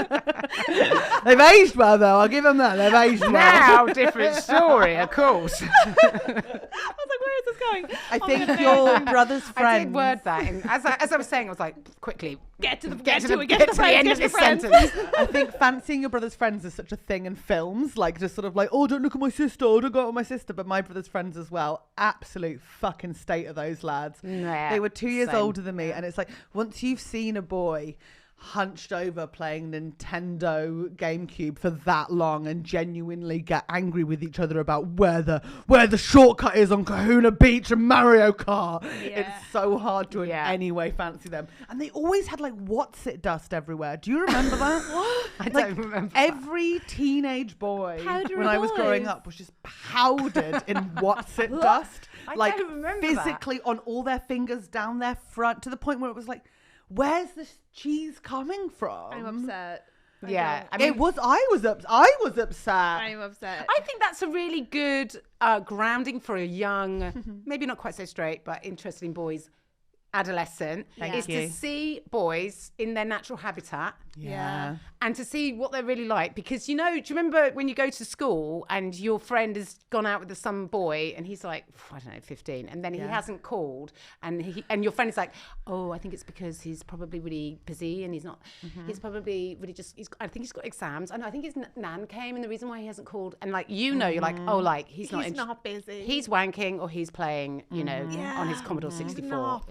gross. They've aged well, though. I'll give them that. They've aged well. Now, different story, of course. I was like, where is this going? I Oh my think goodness. your brother's I friends. did word that. And as I was saying, I was like, quickly, Get to the end of this sentence. I think fancying your brother's friends is such a thing in films, like just sort of like, oh, don't look at my sister, oh, don't go out with my sister. But my brother's friends as well, absolute fucking state of those lads. Yeah, they were 2 years same. older than me, and it's like once you've seen a boy hunched over playing Nintendo GameCube for that long and genuinely get angry with each other about where the shortcut is on Kahuna Beach and Mario Kart. Yeah. It's so hard to in any way fancy them. And they always had like what's it dust everywhere. Do you remember that? I don't remember that. Every teenage boy Powder when I was growing boys. up was just powdered in what's it dust. I Like don't remember physically on all their fingers down their front to the point where it was like, where's this cheese coming from? I'm upset. Yeah, I I was upset. I'm upset. I think that's a really good grounding for a young, maybe not quite so straight, but interesting boys, adolescent, is you. to see boys in their natural habitat. Yeah. And to see what they're really like. Because, do you remember when you go to school and your friend has gone out with some boy and he's like, I don't know, 15, and then he hasn't called, and your friend is like, oh, I think it's because he's probably really busy and he's not, he's probably really I think he's got exams. And I think his nan came and the reason why he hasn't called. And like, you're like, oh, like he's not busy. He's wanking or he's playing, on his Commodore 64.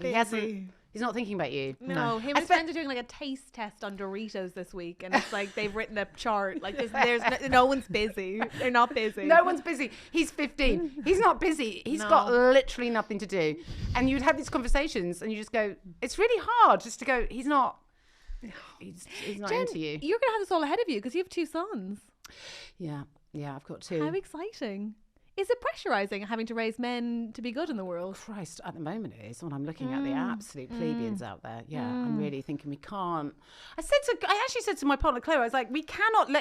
He's not thinking about you. No, him and his friends are doing like a taste test on Doritos this week, and it's like they've written a chart. Like there's no one's busy. They're not busy. No one's busy. He's 15. He's not busy. He's got literally nothing to do. And you'd have these conversations, and you just go, it's really hard just to go, he's not Jen, into you. You're gonna have this all ahead of you because you have 2 sons. Yeah, I've got 2. How exciting! Is it pressurizing having to raise men to be good in the world? Christ, at the moment it is when I'm looking at the absolute plebeians out there. Yeah, I'm really thinking we can't. I actually said to my partner Claire, I was like, we cannot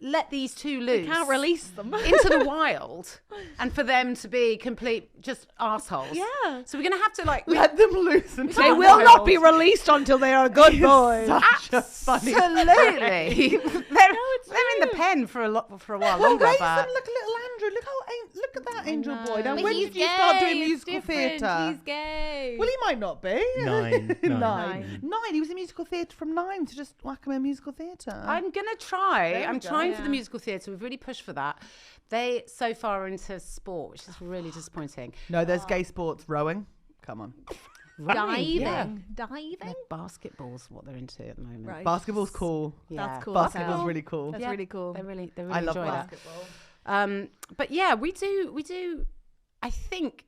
let these 2 loose. You can't release them into the wild, and for them to be complete just assholes. Yeah. So we're gonna have to like Let them loose into They the will not wild. be released until they are good boys. Such a funny. Absolutely. they're in the pen for a while Well, longer. raise But them like a little Andrew. Look at that angel boy. Now, But when he's did you start doing gay, musical it's different, theatre? He's gay. Well, he might not be. 9. Nine. He was in musical theatre from 9, so just whack him in musical theatre. I'm gonna try. There we I'm go. trying for the musical theatre. We've really pushed for that. They so far are into sport, which is really disappointing. No, there's gay sports. Rowing. Come on. diving. Yeah. Diving. Basketball's what they're into at the moment. Right. Basketball's cool. Yeah. That's cool. Basketball's Hell. really cool. That's really cool. They really I love enjoy that. basketball. But yeah, we do. I think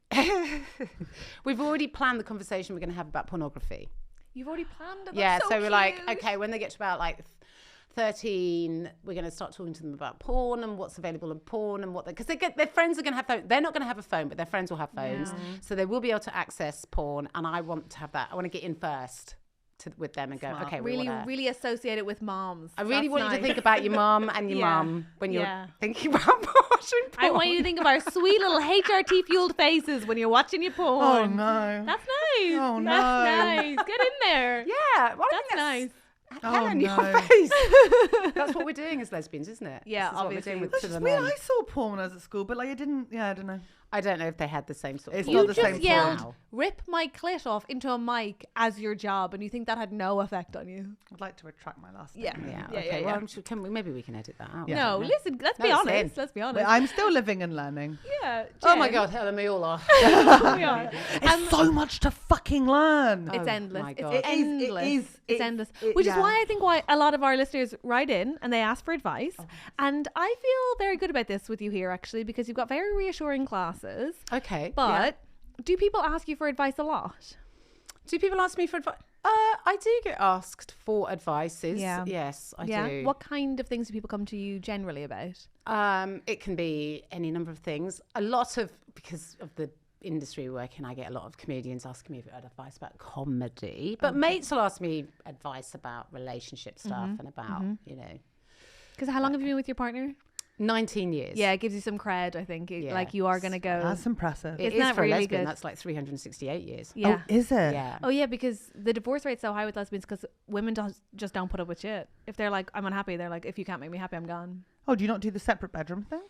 we've already planned the conversation we're going to have about pornography. You've already planned it. Yeah, That's so we're like, cute. okay, when they get to about like 13, we're going to start talking to them about porn and what's available in porn and because their friends are going to have phones. They're not going to have a phone, but their friends will have phones, so they will be able to access porn. And I want to have that. I want to get in first with them and go, Smart. okay, really associate it with moms. I really That's want you to nice. think about your mum and your Yeah. mum when you're Yeah. thinking about watching porn. I want you to think of our sweet little HRT fueled faces when you're watching your porn. Oh, no. That's nice. Oh, no. That's nice. Get in there. Yeah, well, I That's think nice. Helen, no. your face. That's what we're doing as lesbians, isn't it? Yeah, This is what we're obviously. doing with That's to just the weird. men. I saw porn when I was at school, but like I don't know. I don't know if they had the same sort of It's porn. not You the just same yelled, porn. rip my clit off into a mic as your job, and you think that had no effect on you? I'd like to retract my last Yeah. statement. Yeah, Yeah, okay. yeah, Well, yeah. I'm sure, maybe we can edit that out. Yeah. No, listen, let's be No, honest. sin. Let's be But honest. I'm still living and learning. Yeah. Oh my Jen, God, Helen, we all are. we are. It's so much to fucking learn. It's Oh endless. my It's God. It is, endless. It's it's- endless. it- Which is yeah. why I think why a lot of our listeners write in and they ask for advice. And I feel very good about this with you here, actually, because you've got very reassuring classes. Okay. But do people ask you for advice a lot? do people ask me for advice? I do get asked for advices. Yeah. Yes, I do. What kind of things do people come to you generally about? It can be any number of things. Because of the industry we work in, I get a lot of comedians asking me for advice about comedy. But mates will ask me advice about relationship stuff and about, Because how long have you been with your partner? 19 years. Yeah, it gives you some cred, I think. Yeah. Like you are going to go. That's impressive. It Isn't is that for really a lesbian. good? That's like 368 years. Yeah. Oh, is it? Yeah. Oh yeah, because the divorce rate's so high with lesbians because women just don't put up with shit. If they're like, I'm unhappy, they're like, if you can't make me happy, I'm gone. Oh, do you not do the separate bedroom thing?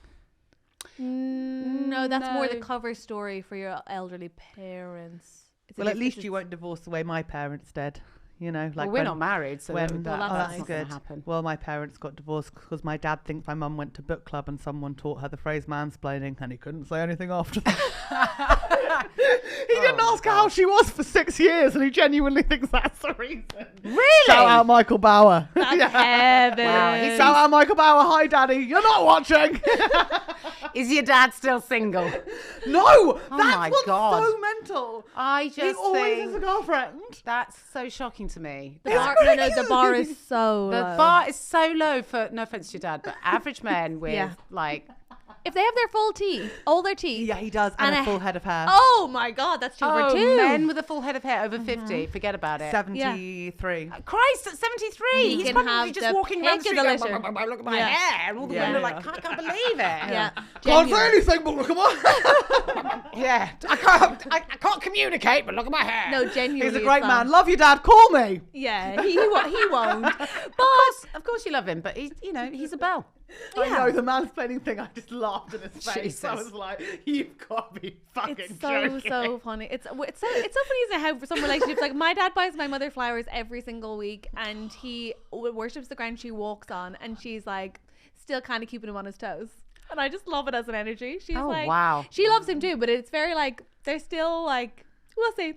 No, that's more the No. cover story for your elderly parents. Well, at least you won't divorce the way my parents did. You know, like well, we're not married, so when that's nice. not good. gonna happen. Well, my parents got divorced because my dad thinks my mum went to book club and someone taught her the phrase mansplaining, and he couldn't say anything after that. He didn't ask her how she was for 6 years, and he genuinely thinks that's the reason. Really? Shout out Michael Bauer. That's heaven. Wow, Shout out Michael Bauer. Hi, Daddy. You're not watching. Is your dad still single? No, that's my what's God. so mental. I He just always think has a girlfriend. that's so shocking to me. The bar is so The low. bar is so low for, no offense to your dad, but average men with Yeah. like, If they have their full teeth, all their teeth. Yeah, he does, and a full head of hair. Oh my God, that's 2 for 2. men with a full head of hair over 50, forget about it. 73. Christ, at 73, He he's can probably have just the walking around the pick street of the going, litter. "Blah, blah, blah, look at my Yeah. hair," and all the Yeah. women are like, I can't believe it. Yeah. Can't Genuine. say anything, but look at my. Yeah, I can't communicate, but look at my hair. No, genuinely. He's a it's great that. man. Love you, Dad. Call me. Yeah, he won't. Of course you love him, but he's, you know, he's a belle. I know the mansplaining thing. I just laughed in his face. Jesus. I was like, "You've got to be fucking It's so joking." funny. It's so funny, isn't it? How for some relationships, like my dad buys my mother flowers every single week, and he worships the ground she walks on, and she's like still kind of keeping him on his toes, and I just love it as an energy. She's Oh, like, wow. she loves him too, but it's very like they're still like, we'll see.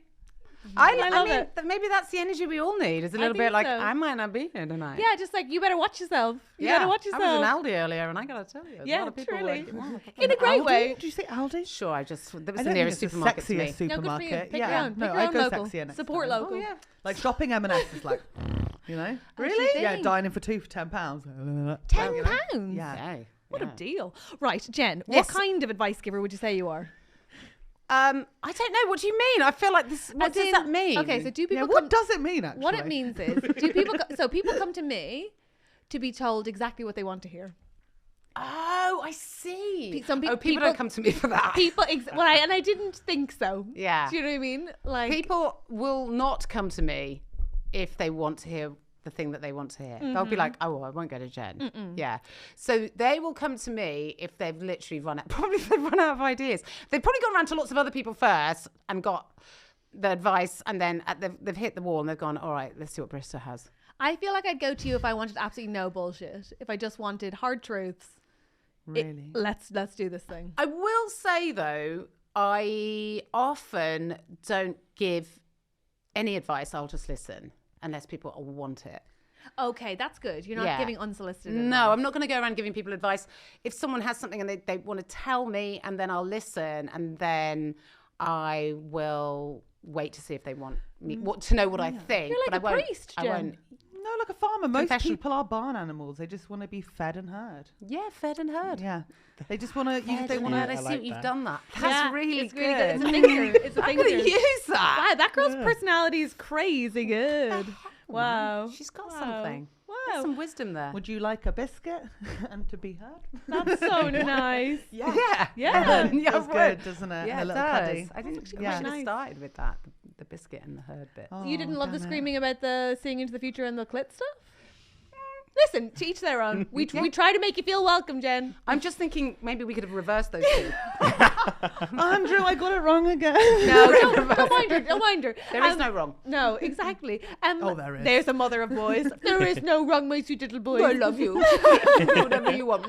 I love mean, it. maybe that's the energy we all need. Is a little think bit like, so. I might not be here tonight. Yeah, just like you better watch yourself. You better watch yourself. I was in Aldi earlier, and I gotta tell you, a Yeah, lot of people truly. were like, In a great way. Did you say Aldi? Sure, that was I the don't nearest think it's supermarket the to me. sexiest No, good for you. supermarket. Pick Yeah, your own. no, Pick your I own go local. sexier next Support time. local. Oh, yeah. Like shopping M&S is like, you know, Really? Yeah, dining for two for £10. £10. Yeah. Okay. What Yeah. a deal. Right, Jen, Yes. what kind of advice giver would you say you are? I don't know. What do you mean? I feel like this. What As does in- that mean? Okay, so do people Yeah, come, what does it mean actually? what it means is do people so people come to me to be told exactly what they want to hear. Oh, I see. Some people people don't come to me for that. People I didn't think so. Yeah. Do you know what I mean? Like People will not come to me if they want to hear the thing that they want to hear. They'll be like, oh, well, I won't go to Jen. Yeah. So they will come to me if they've literally run out. Probably if they've run out of ideas. They've probably gone around to lots of other people first and got the advice, and then they've hit the wall and they've gone, all right, let's see what Brister has. I feel like I'd go to you if I wanted absolutely no bullshit. If I just wanted hard truths. Really? Let's do this thing. I will say, though, I often don't give any advice. I'll just listen unless people want it. Okay, that's good. You're not Yeah. giving unsolicited No, advice. I'm not going to go around giving people advice. If someone has something and they want to tell me, and then I'll listen, and then I will wait to see if they want me to know what I think. You're like but a I won't, priest, I Jen. won't. No, like a farmer. Most Confession. people are barn animals. They just want to be fed and heard. Yeah, fed and heard. Yeah. They just want to use. They want I to. see like what you've that. done that. That's Yeah, really it's good. really good. It's a thinker. It's a I'm thinker. going to use that. Wow, that girl's personality is crazy good. Wow. She's got Wow. something. There's Wow. some wisdom there. Would you like a biscuit and to be heard? That's so nice. Yeah. Yeah. Yeah. Yeah, That's I would. good, doesn't it? Yeah, a it little does. cuddy. I think we should Yeah. have Nice. started with that, the biscuit and the herd bit. You didn't love the damn it. screaming about the seeing into the future and the clit stuff? Listen, to each their own. We try to make you feel welcome, Jen. I'm just thinking maybe we could have reversed those two. Andrew, I got it wrong again. No, don't mind her. Don't mind her. There is no wrong. No, exactly. Oh, there is. There's a mother of boys. There is no wrong, my sweet little boy. I love you. Whatever you want.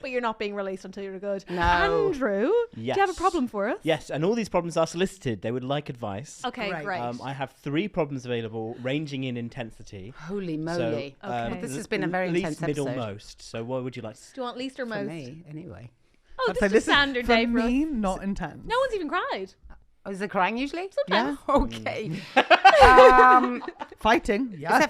But you're not being released until you're good. No. Andrew, do you have a Yes. problem for us? Yes, and all these problems are solicited. They would like advice. Okay, Great. great. I have 3 problems available, ranging in intensity. Holy moly. So, Okay. This has been a very least, intense middle, episode. most. So, what would you like? Do you want least or For most? me, anyway. Oh, I'd this say is this standard for day for us. me, not intense. No one's even cried. Oh, is there crying usually? Sometimes. Okay. Fighting. Yeah.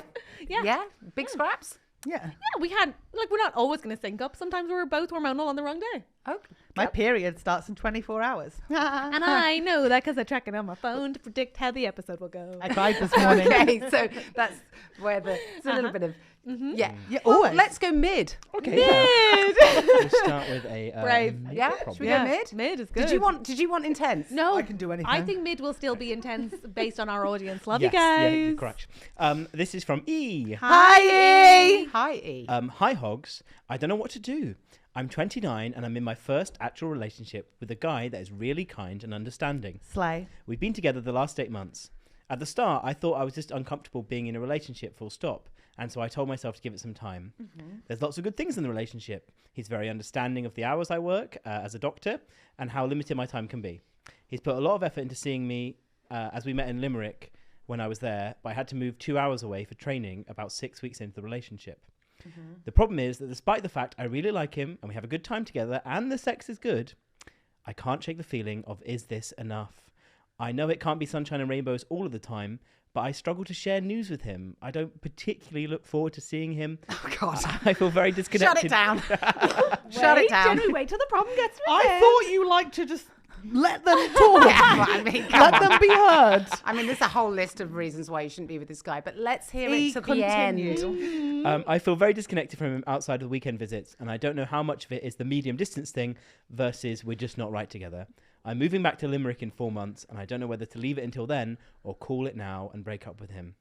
Yeah. Big scraps? Yeah. Yeah, we had, like, we're not always going to sync up. Sometimes we're both hormonal on the wrong day. Okay. My period starts in 24 hours. And I know that because I track it on my phone to predict how the episode will go. I cried this morning. Okay, so that's where it's a little bit of, yeah. Yeah, Well, always. let's go mid. Okay. Mid! We'll start with a Brave. mid Yeah? problem. Should we go mid? Mid is good. Did you want intense? No. I can do anything. I think mid will still be intense based on our audience. Love Yes, you yeah, guys. you're correct. This is from E. Hi, E. Hi, E. Hi, Hogs. I don't know what to do. I'm 29 and I'm in my first actual relationship with a guy that is really kind and understanding. Slay. We've been together the last 8 months. At the start, I thought I was just uncomfortable being in a relationship, full stop. And so I told myself to give it some time. There's lots of good things in the relationship. He's very understanding of the hours I work as a doctor and how limited my time can be. He's put a lot of effort into seeing me as we met in Limerick when I was there, but I had to move 2 hours away for training about 6 weeks into the relationship. The problem is that despite the fact I really like him and we have a good time together and the sex is good, I can't shake the feeling of, is this enough? I know it can't be sunshine and rainbows all of the time, but I struggle to share news with him. I don't particularly look forward to seeing him. Oh, God. I feel very disconnected. Shut it down. Shut it down. Jenny, wait till the problem gets resolved. I thought you liked to just let them talk. Yeah, but I mean, come Let on. them be heard. I mean, there's a whole list of reasons why you shouldn't be with this guy, but let's hear it to the end. I feel very disconnected from him outside of the weekend visits, and I don't know how much of it is the medium distance thing versus we're just not right together. I'm moving back to Limerick in 4 months, and I don't know whether to leave it until then or call it now and break up with him.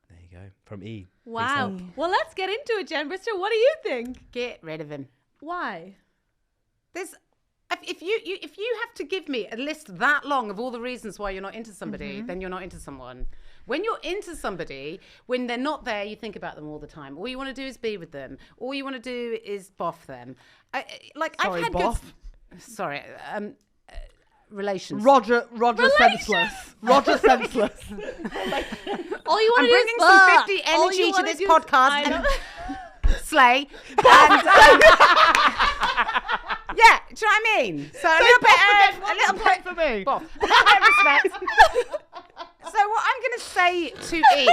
There you go. From E. Please Wow. help. Well, let's get into it, Jen Brister. What do you think? Get rid of him. Why? There's, if you have to give me a list that long of all the reasons why you're not into somebody, then you're not into someone. When you're into somebody, when they're not there, you think about them all the time. All you want to do is be with them. All you want to do is boff them. Sorry, I've had boff? good. Sorry. Relations. Roger senseless. Roger senseless. All you want I'm to do bringing is some fuck. 50 All energy you to wanna this do is- podcast I know. and slay. And, yeah, do you know what I mean? So a little bit for me. boff. Respect. So what I'm going to say to E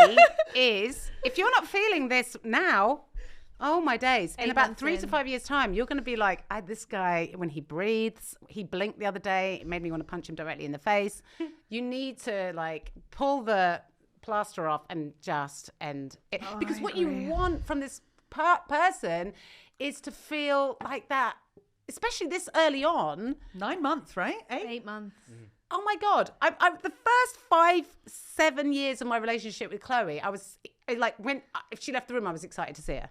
is, if you're not feeling this now, oh my days, in 8 about months 3 to in. 5 years' time, you're going to be like, this guy, when he breathes, he blinked the other day, it made me want to punch him directly in the face. You need to like pull the plaster off and just end it. Because what you want from this person is to feel like that, especially this early on. 9 months, right? 8 months. Oh my God. I the first 5-7 years of my relationship with Chloe, I was like, if she left the room, I was excited to see her.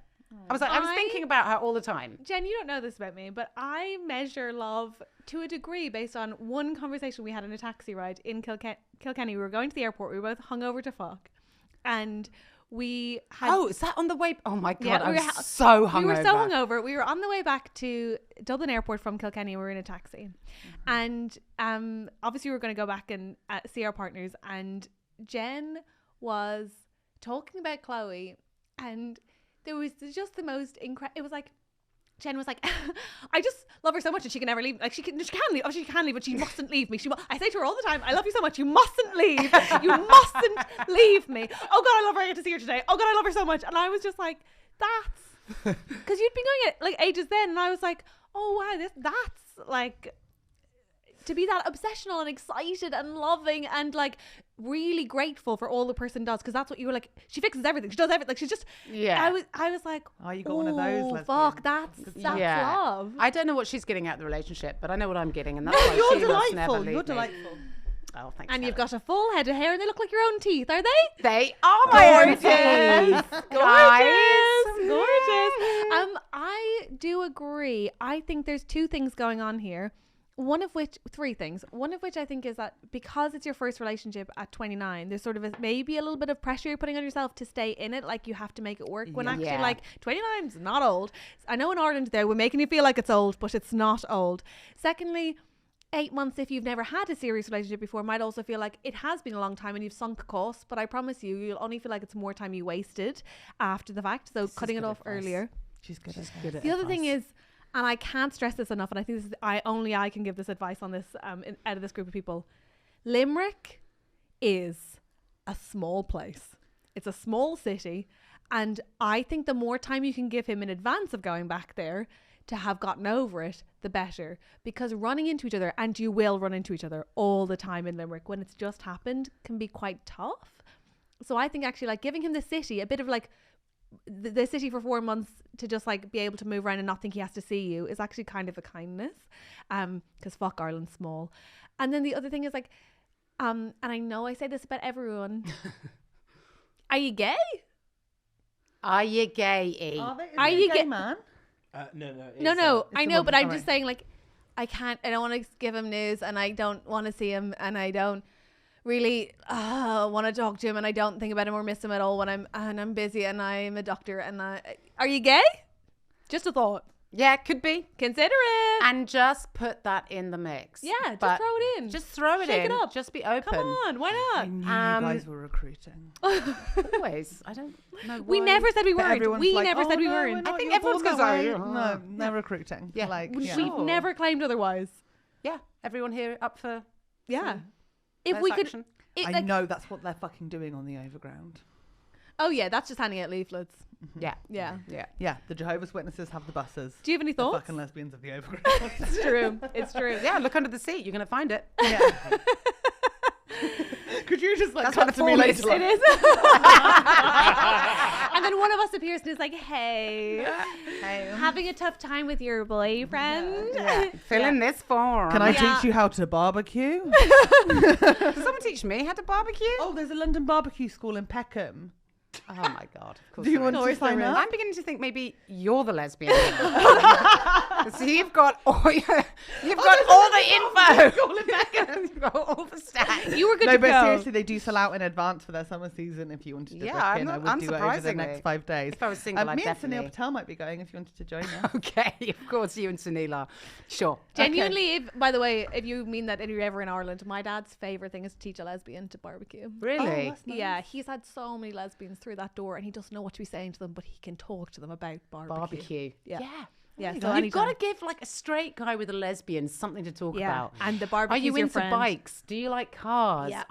I was thinking about her all the time. Jen, you don't know this about me, but I measure love to a degree based on one conversation we had in a taxi ride in Kilkenny. We were going to the airport. We were both hungover to fuck. And we had... Oh, is that on the way? Oh my God, Yeah, I we was were so hungover. We were so hungover. We were on the way back to Dublin Airport from Kilkenny. We were in a taxi. And obviously we were going to go back and see our partners. And Jen was talking about Chloe, and there was just the most incredible... It was like, Jen was like, I just love her so much and she can never leave. Like she can leave. Oh, she can leave, but she mustn't leave me. I say to her all the time, I love you so much. You mustn't leave. You mustn't leave me. Oh God, I love her. I get to see her today. Oh God, I love her so much. And I was just like, that's because you'd been going it like ages then. And I was like, oh wow, that's like to be that obsessional and excited and loving and like really grateful for all the person does, because that's what you were like. She fixes everything. She does everything. Like she's just. Yeah. I was like, Oh, you got one of those lesbians. fuck, that's love. I don't know what she's getting out of the relationship, but I know what I'm getting, and that's why You're she must never delightful. leave You're me. delightful. Oh, thanks. And you've Helen. got a full head of hair, and they look like your own teeth, are they? They are my own Gorgeous. teeth, guys. Gorgeous. I do agree. I think there's two things going on here. Three things. One of which I think is that because it's your first relationship at 29, there's sort of maybe a little bit of pressure you're putting on yourself to stay in it. Like you have to make it work when actually Yeah. like 29 is not old. I know in Ireland we're making you feel like it's old, but it's not old. Secondly, 8 months, if you've never had a serious relationship before, might also feel like it has been a long time and you've sunk costs. But I promise you'll only feel like it's more time you wasted after the fact. So cutting it off earlier. She's good at The other thing is, and I can't stress this enough, and I think this is, I can give this advice on this out of this group of people. Limerick is a small place. It's a small city, and I think the more time you can give him in advance of going back there to have gotten over it, the better. Because running into each other, and you will run into each other all the time in Limerick when it's just happened, can be quite tough. So I think actually like giving him the city, a bit of like the city for 4 months to just like be able to move around and not think he has to see you is actually kind of a kindness, because fuck, Ireland's small. And then the other thing is like and I know I say this about everyone, are you gay? Are you gay, E? Are Are you gay gay? man? No. I the know, one- but I'm alright. just saying, like, I don't want to give him news, and I don't want to see him, and I don't really want to talk to him, and I don't think about him or miss him at all when I'm busy, and I'm a doctor, and are you gay? Just a thought. Yeah, could be. Consider it. And just put that in the mix. Yeah, just But throw it in. Just throw it Shake in. it up. Just be open. Come on, why I not? knew you guys were recruiting. Always. I don't know We why. never said we But weren't. everyone's We like, never "Oh, said we no, we're weren't. not, I think you're everyone's born goes, that "Oh, way." yeah. No, they're recruiting. Yeah. Like, We've yeah. We've never claimed otherwise. Yeah. Everyone here up for Yeah. If less we could. action? I know that's what they're fucking doing on the overground. Oh yeah, that's just handing out leaflets. Yeah. Yeah. Yeah. Yeah, the Jehovah's Witnesses have the buses. Do you have any The thoughts? fucking lesbians of the overground. It's true. It's true. Yeah, look under the seat. You're going to find it. Yeah. Could you just like That's cut what to me the form later? is. like, It is. And then one of us appears and is like, "Hey, having a tough time with your boyfriend?" Fill in this form. Can I Yeah. teach you how to barbecue? Does someone teach me how to barbecue? Oh, there's a London barbecue school in Peckham. Oh my God. Of course Do you there want is. to sign up? I'm beginning to think maybe you're the lesbian. So you've got all the info. You've got all the stats. You were good No, to but go. seriously, they do sell out in advance for their summer season. If you wanted to Yeah, book I'm in, not- I would do it over the unsurprisingly. next 5 days. If I was single, I'd me and definitely. Sunil Patel might be going if you wanted to join us. Okay, of course, you and Sunil are. Sure. Genuinely, if, by the way, if you mean that if you're ever in Ireland, my dad's favourite thing is to teach a lesbian to barbecue. Really? that's nice. Yeah, he's had so many lesbians through that door, and he doesn't know what to be saying to them, but he can talk to them about barbecue. Yeah. Yeah, so You've got to anytime. give like a straight guy with a lesbian something to talk Yeah, about. and the Are barbecue's you your into friend. bikes? Do you like cars? Yeah.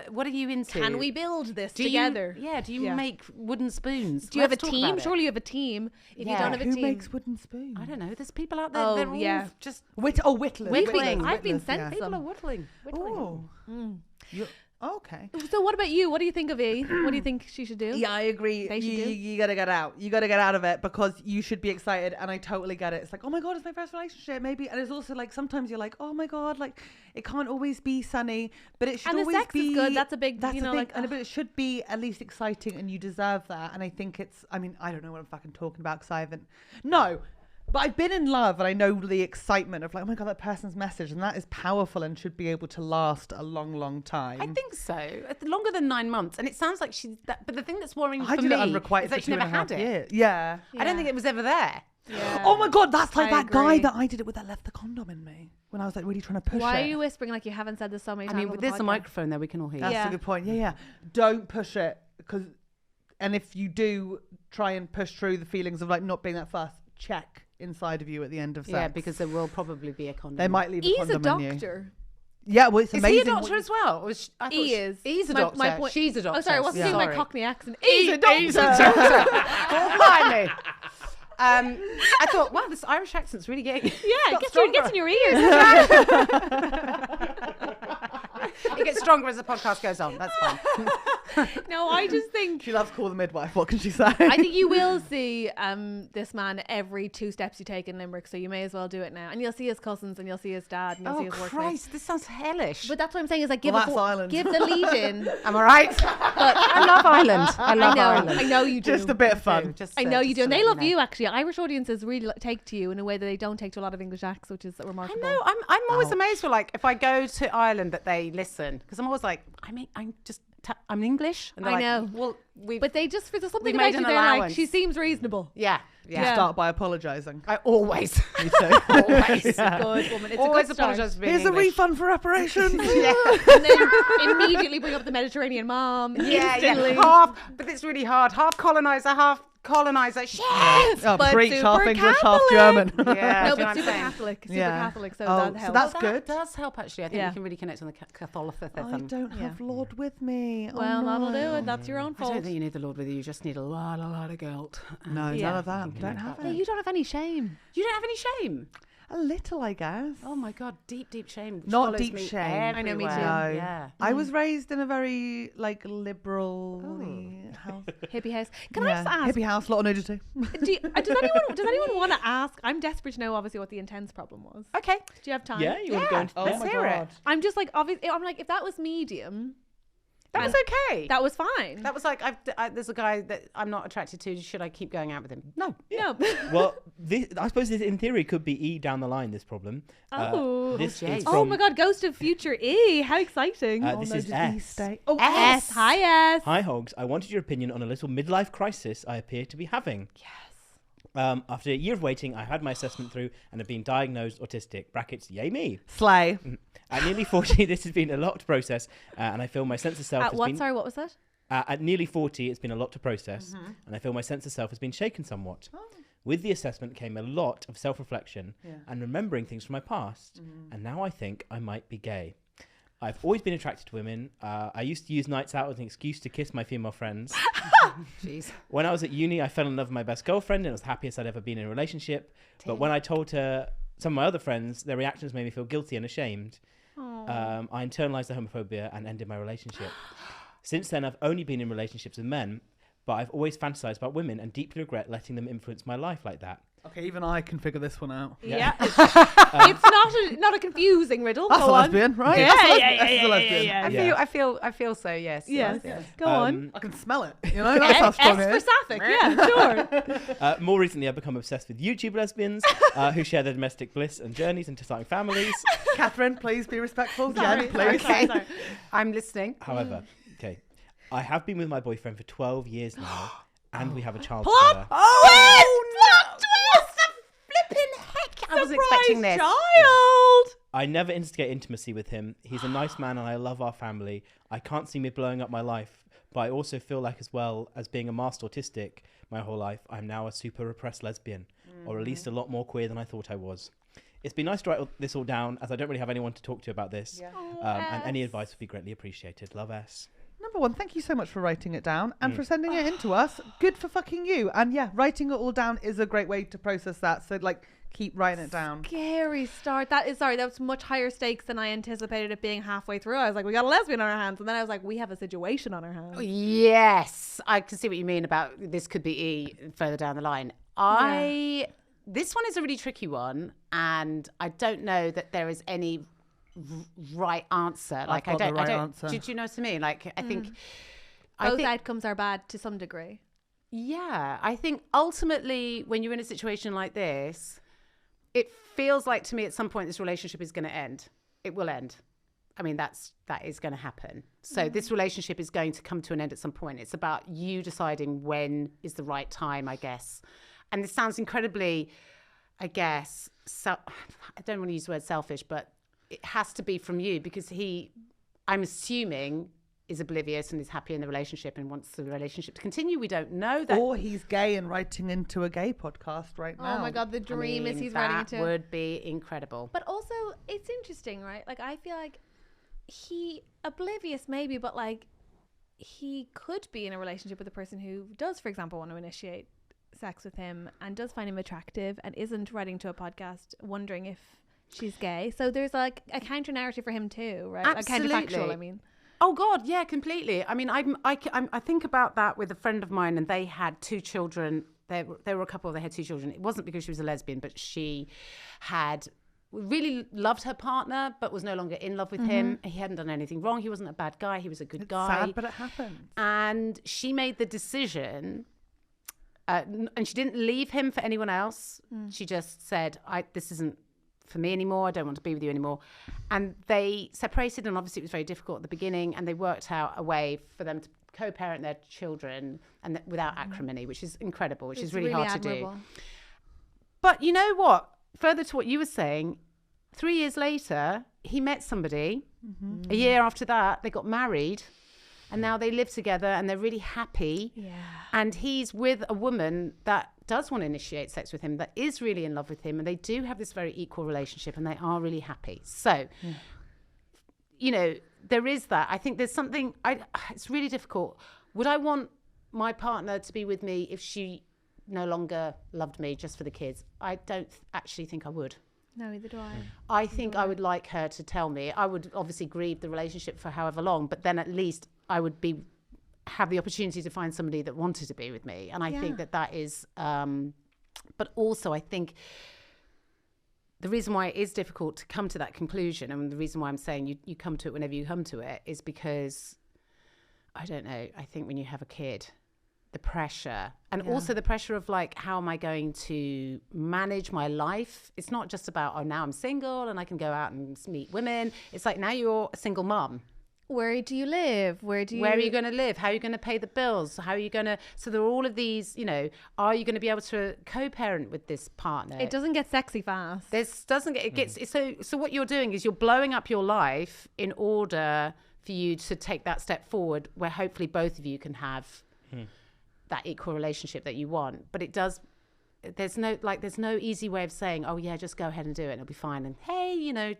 What are you into? Can we build this do together? Do you make wooden spoons? Do you have a Let's talk team? about it. Surely you have a team. If you Yeah. don't have a Who team, makes wooden spoons? I don't know. There's people out there. Oh, They're all yeah. just Whittlers. Whittling. I've been Whittlers, sent yeah. some. people are whittling. Oh. Okay. So what about you? What do you think of E? What do you think she should do? Yeah, I agree. They should You, do. you gotta get out. You gotta get out of it because you should be excited, and I totally get it. It's like, oh my god, it's my first relationship, maybe. And it's also like sometimes you're like, oh my god, like it can't always be sunny, but it should And the always sex is be. good. That's a big, That's you know, the thing. like, and but it should be at least exciting, and you deserve that. And I think it's. I mean, I don't know what I'm fucking talking about because I haven't. No. But I've been in love and I know the excitement of like, oh my God, that person's message. And that is powerful and should be able to last a long, long time. I think so. Longer than 9 months. And it sounds like she's that. But the thing that's worrying I for did me it unrequited is for that she never 2.5 had it. years. Yeah. I don't think it was ever there. Yeah. Oh my God, that's like I that guy agree. that I did it with that left the condom in me when I was like really trying to push Why it. are you whispering like you haven't said this so many I times? mean, on the there's a podcast? microphone there. We can all hear you. That's Yeah. a good point. Yeah. Don't push it and if you do try and push through the feelings of like not being that fast, check inside of you at the end of sex. Yeah, because there will probably be a condom. they might leave a He's a condom in you. doctor. Yeah, well, it's Is amazing. he a what doctor you- as well? Or is I thought He is. He's a My- doctor. my point- She's a doctor. Oh, sorry, I wasn't doing my Cockney accent. He's a doctor. He's a doctor. Oh, blimey. I thought, wow, this Irish accent's really getting. Yeah, it gets in your ears. It gets stronger as the podcast goes on. That's fine. No, I just think She loves Call the Midwife. What can she say? I think you will see this man every 2 steps you take in Limerick, so you may as well do it now. And you'll see his cousins, and you'll see his dad, and you'll see Oh, his workmates. Christ, this sounds hellish. But that's what I'm saying is like give Well, a that's Ireland. give the lead in. Am I right? I love Ireland. I love Ireland. I know you do. Just a bit of fun. I know you do, and they love you. you actually. Irish audiences really take to you in a way that they don't take to a lot of English acts, which is I remarkable. know. I'm always amazed for like if I go to Ireland that they listen because I'm always like I'm English. And they're I like, know. Well, But they just there's something we about made you. an They're like allowance. she seems reasonable. yeah. Yeah. Start by apologising. I always, Me too. always, Good woman. It's always a good start. apologise for being Here's a English. refund for reparations. Yeah. And then immediately bring up the Mediterranean mom. Yeah, instantly. half, but it's really hard. Half colonizer, half colonizer. Shit. Oh, But preach, half super English, half Catholic. German. Yeah, No, do you know but what I'm super saying? Catholic. Super Yeah. Catholic. So Oh, that so helps. that's That good. does help actually. I think Yeah. we can really connect on the Catholicism. I don't have Lord with me. Well, oh, that'll no. do it. That's your own I fault. don't think you need the Lord with you. You just need a lot of guilt. No, Yeah. none of that. Don't have Yeah, it. you don't have any shame. You don't have any shame. A little, I guess. Oh my God, deep shame. which Not follows deep me shame. I know, me too. everywhere. No. Yeah. I was raised in a very like liberal house. Hippie house. Can I just ask? Hippie house, lot of nudity. Does anyone want to ask? I'm desperate to know, obviously, what the intense problem was. Okay. Do you have time? Yeah, you want to go into Oh depth? my hear it. God. I'm just like, obviously, I'm like, if that was medium, That was okay. That was fine. That was like, there's a guy that I'm not attracted to. Should I keep going out with him? No. No. Well, I suppose this in theory could be E down the line, this problem. This is Oh from, my God, Ghost of Future E. How exciting. this is S. Oh, S. Hi, S. Hi, Hogs. I wanted your opinion on a little midlife crisis I appear to be having. Yes. After a year of waiting, I had my assessment through and have been diagnosed autistic. Brackets, yay me. Slay. At nearly 40, this has been a lot to process, and I feel my sense of self At has what? been... Sorry, what was that? At nearly 40, it's been a lot to process, and I feel my sense of self has been shaken somewhat. With the assessment came a lot of self-reflection and remembering things from my past, and now I think I might be gay. I've always been attracted to women. I used to use nights out as an excuse to kiss my female friends. Jeez. When I was at uni, I fell in love with my best girlfriend and was the happiest I'd ever been in a relationship. But when I told her some of my other friends, their reactions made me feel guilty and ashamed. I internalized the homophobia and ended my relationship. Since then, I've only been in relationships with men, but I've always fantasized about women and deeply regret letting them influence my life like that. Okay, even I can figure this one out. Yeah. It's not a confusing riddle. That's Go a on. lesbian, right? Yeah, That's a yeah, lesbian. That's a lesbian. yeah. Yeah. I feel so. Yes. Yes. Yes. Go on. I can smell it. You know, that's how strong S it for is. sapphic. Yeah, sure. More recently, I've become obsessed with YouTube lesbians who share their domestic bliss and journeys into starting families. Catherine, please be respectful. Sorry, Jen, please. sorry, sorry. I'm listening. However, okay, I have been with my boyfriend for 12 years now, and we have a child Plot together. Plot twist! Flipping heck! I wasn't expecting this. Child! I never instigate intimacy with him. He's a nice man and I love our family. I can't see me blowing up my life, but I also feel like, as well as being a masked autistic my whole life, I'm now a super repressed lesbian, or at least a lot more queer than I thought I was. It's been nice to write this all down, as I don't really have anyone to talk to about this, and any advice would be greatly appreciated. Love, S. Number one, thank you so much for writing it down and for sending it in to us. Good for fucking you. And yeah, writing it all down is a great way to process that. So like, keep writing it down. Scary start. That was much higher stakes than I anticipated it being halfway through. I was like, we got a lesbian on our hands. And then I was like, we have a situation on our hands. Yes, I can see what you mean about this could be E further down the line. This one is a really tricky one, and I don't know that there is any right answer. Like, got the I right don't. answer. Do you know what I mean? Like, I think Both outcomes are bad to some degree. Yeah, I think ultimately when you're in a situation like this, it feels like to me at some point this relationship is going to end. It will end. I mean, that is going to happen. So this relationship is going to come to an end at some point. It's about you deciding when is the right time, I guess. And this sounds incredibly, I guess, I don't want to use the word selfish, but it has to be from you because I'm assuming, is oblivious and is happy in the relationship and wants the relationship to continue. We don't know that. Or he's gay and writing into a gay podcast right now. Oh my God, the dream is he's writing it to. That would be incredible. But also, it's interesting, right? Like, I feel like oblivious maybe, but like, he could be in a relationship with a person who does, for example, want to initiate sex with him and does find him attractive and isn't writing to a podcast wondering if she's gay. So there's like a counter narrative for him too, right? Absolutely. A counterfactual, I mean. Oh God, yeah, completely. I mean, I think about that with a friend of mine, and they had 2 children. They were a couple. They had 2 children. It wasn't because she was a lesbian, but she had really loved her partner, but was no longer in love with him. He hadn't done anything wrong. He wasn't a bad guy. He was a good guy. Sad, but it happened. And she made the decision, and she didn't leave him for anyone else. She just said, "This isn't for me anymore. I don't want to be with you anymore." And they separated, and obviously it was very difficult at the beginning, and they worked out a way for them to co-parent their children and without acrimony, which is incredible, which is really hard admirable. to do. But you know what? Further to what you were saying, 3 years later, he met somebody. A year after that, they got married. And now they live together and they're really happy. Yeah. And he's with a woman that does want to initiate sex with him, that is really in love with him. And they do have this very equal relationship and they are really happy. So, you know, there is that. I think there's something, it's really difficult. Would I want my partner to be with me if she no longer loved me just for the kids? I don't actually think I would. No, either do I. I think I would like her to tell me. I would obviously grieve the relationship for however long, but then at least I would have the opportunity to find somebody that wanted to be with me. And I think that is, but also I think the reason why it is difficult to come to that conclusion, and the reason why I'm saying you come to it whenever you come to it, is because I don't know. I think when you have a kid, the pressure and also the pressure of like, how am I going to manage my life? It's not just about, oh, now I'm single and I can go out and meet women. It's like, now you're a single mom. Where do you live? Where are you going to live? How are you going to pay the bills? How are you going to... So there are all of these, you know, are you going to be able to co-parent with this partner? It doesn't get sexy fast. This doesn't get... It gets... So what you're doing is you're blowing up your life in order for you to take that step forward where hopefully both of you can have that equal relationship that you want. But it does... There's no easy way of saying, oh, yeah, just go ahead and do it and it'll be fine. And hey, you know...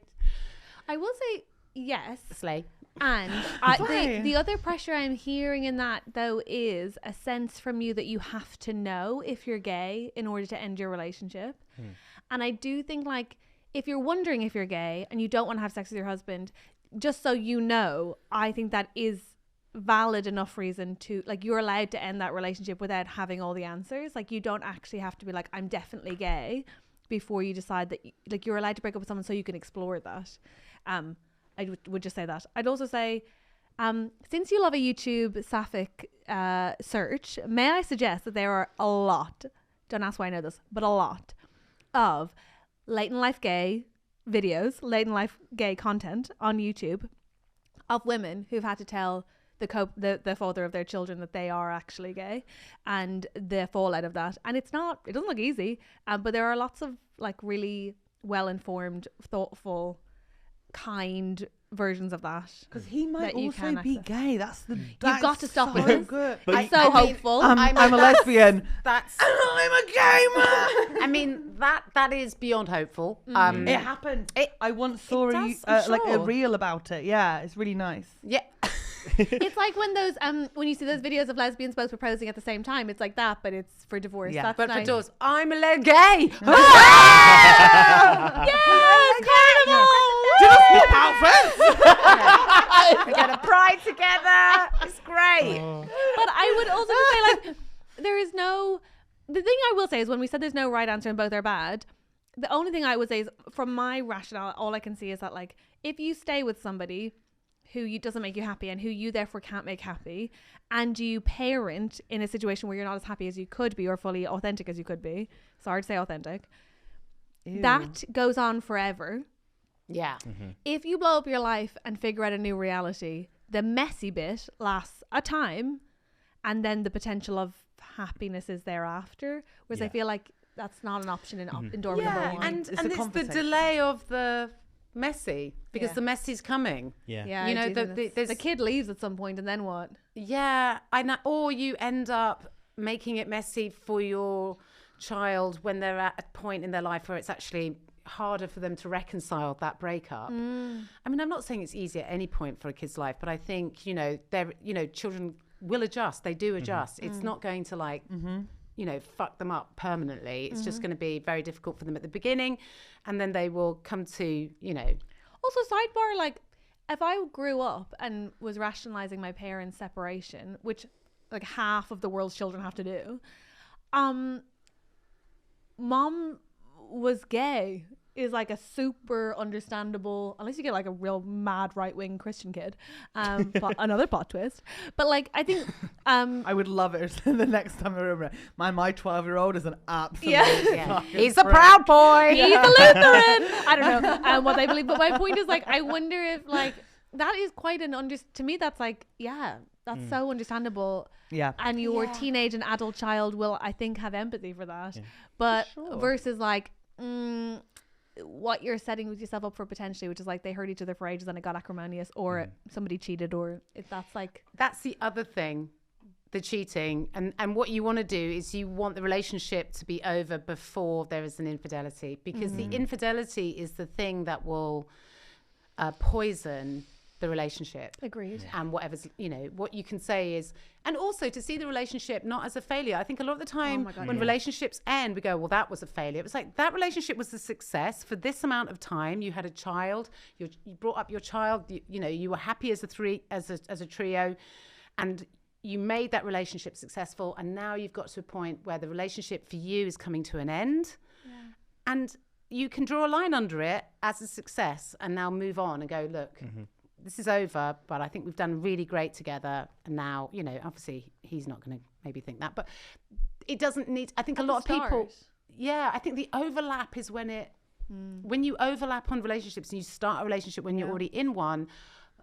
I will say yes. Slay. And the other pressure I'm hearing in that, though, is a sense from you that you have to know if you're gay in order to end your relationship. And I do think, like, if you're wondering if you're gay and you don't want to have sex with your husband, just so you know, I think that is valid enough reason to, like, you're allowed to end that relationship without having all the answers. Like, you don't actually have to be like, I'm definitely gay before you decide that, like, you're allowed to break up with someone so you can explore that. I would just say that. I'd also say, since you love a YouTube sapphic search, may I suggest that there are a lot, don't ask why I know this, but a lot of late in life gay videos, late in life gay content on YouTube of women who've had to tell the father of their children that they are actually gay and the fallout of that. And it doesn't look easy, but there are lots of like really well-informed, thoughtful, kind versions of that, because he might you also can be access. gay. You've got to stop with so this. good. I'm so hopeful. I'm a lesbian. That's... I'm a gay man. I mean, that is beyond hopeful. It happened. I once saw like a reel about it. Yeah, it's really nice. Yeah. It's like when those when you see those videos of lesbians both proposing at the same time, it's like that, but it's for divorce. Yeah. That's But nice. for divorce, I'm a gay. Yes, carnival! Swap outfits. We're gonna pride together. It's great. But I would also say, like, there is no... The thing I will say is when we said there's no right answer and both are bad, the only thing I would say is, from my rationale, all I can see is that, like, if you stay with somebody who doesn't make you happy and who you therefore can't make happy, and you parent in a situation where you're not as happy as you could be or fully authentic as you could be, sorry to say authentic, that goes on forever. Yeah. If you blow up your life and figure out a new reality, the messy bit lasts a time, and then the potential of happiness is thereafter. Whereas I feel like that's not an option in Dormant. Yeah, and it's the delay of the messy, because the messy's coming. Yeah, you know, the kid leaves at some point, and then what? Yeah, I know. Or you end up making it messy for your child when they're at a point in their life where it's actually harder for them to reconcile that breakup. I mean, I'm not saying it's easy at any point for a kid's life, but I think, you know, children will adjust. They do adjust. It's not going to like, you know, fuck them up permanently. It's just going to be very difficult for them at the beginning, and then they will come to, you know. Also, sidebar, like, if I grew up and was rationalizing my parents' separation, which like half of the world's children have to do, mom was gay is like a super understandable, unless you get like a real mad right-wing Christian kid, another plot twist. But like, I think I would love it if the next time I remember my 12-year-old is an absolute he's a proud boy. He's a Lutheran. I don't know what they believe, but my point is, like, I wonder if, like, that is quite to me that's like, that's so understandable. Yeah. And your teenage and adult child will, I think, have empathy for that. Yeah. But versus like what you're setting with yourself up for potentially, which is like they hurt each other for ages and it got acrimonious, or somebody cheated, or that's the other thing, the cheating. And what you want to do is you want the relationship to be over before there is an infidelity, because the infidelity is the thing that will poison the relationship. Agreed. And whatever's, you know, what you can say is, and also to see the relationship not as a failure. I think a lot of the time when relationships end, we go, well, that was a failure. It was like, that relationship was a success for this amount of time. You had a child, you brought up your child, you know, you were happy as a trio, and you made that relationship successful. And now you've got to a point where the relationship for you is coming to an end. Yeah. And you can draw a line under it as a success and now move on and go, look, this is over, but I think we've done really great together. And now, you know, obviously he's not going to maybe think that, but it doesn't need, I think a lot of people, I think the overlap is when you overlap on relationships and you start a relationship when you're already in one,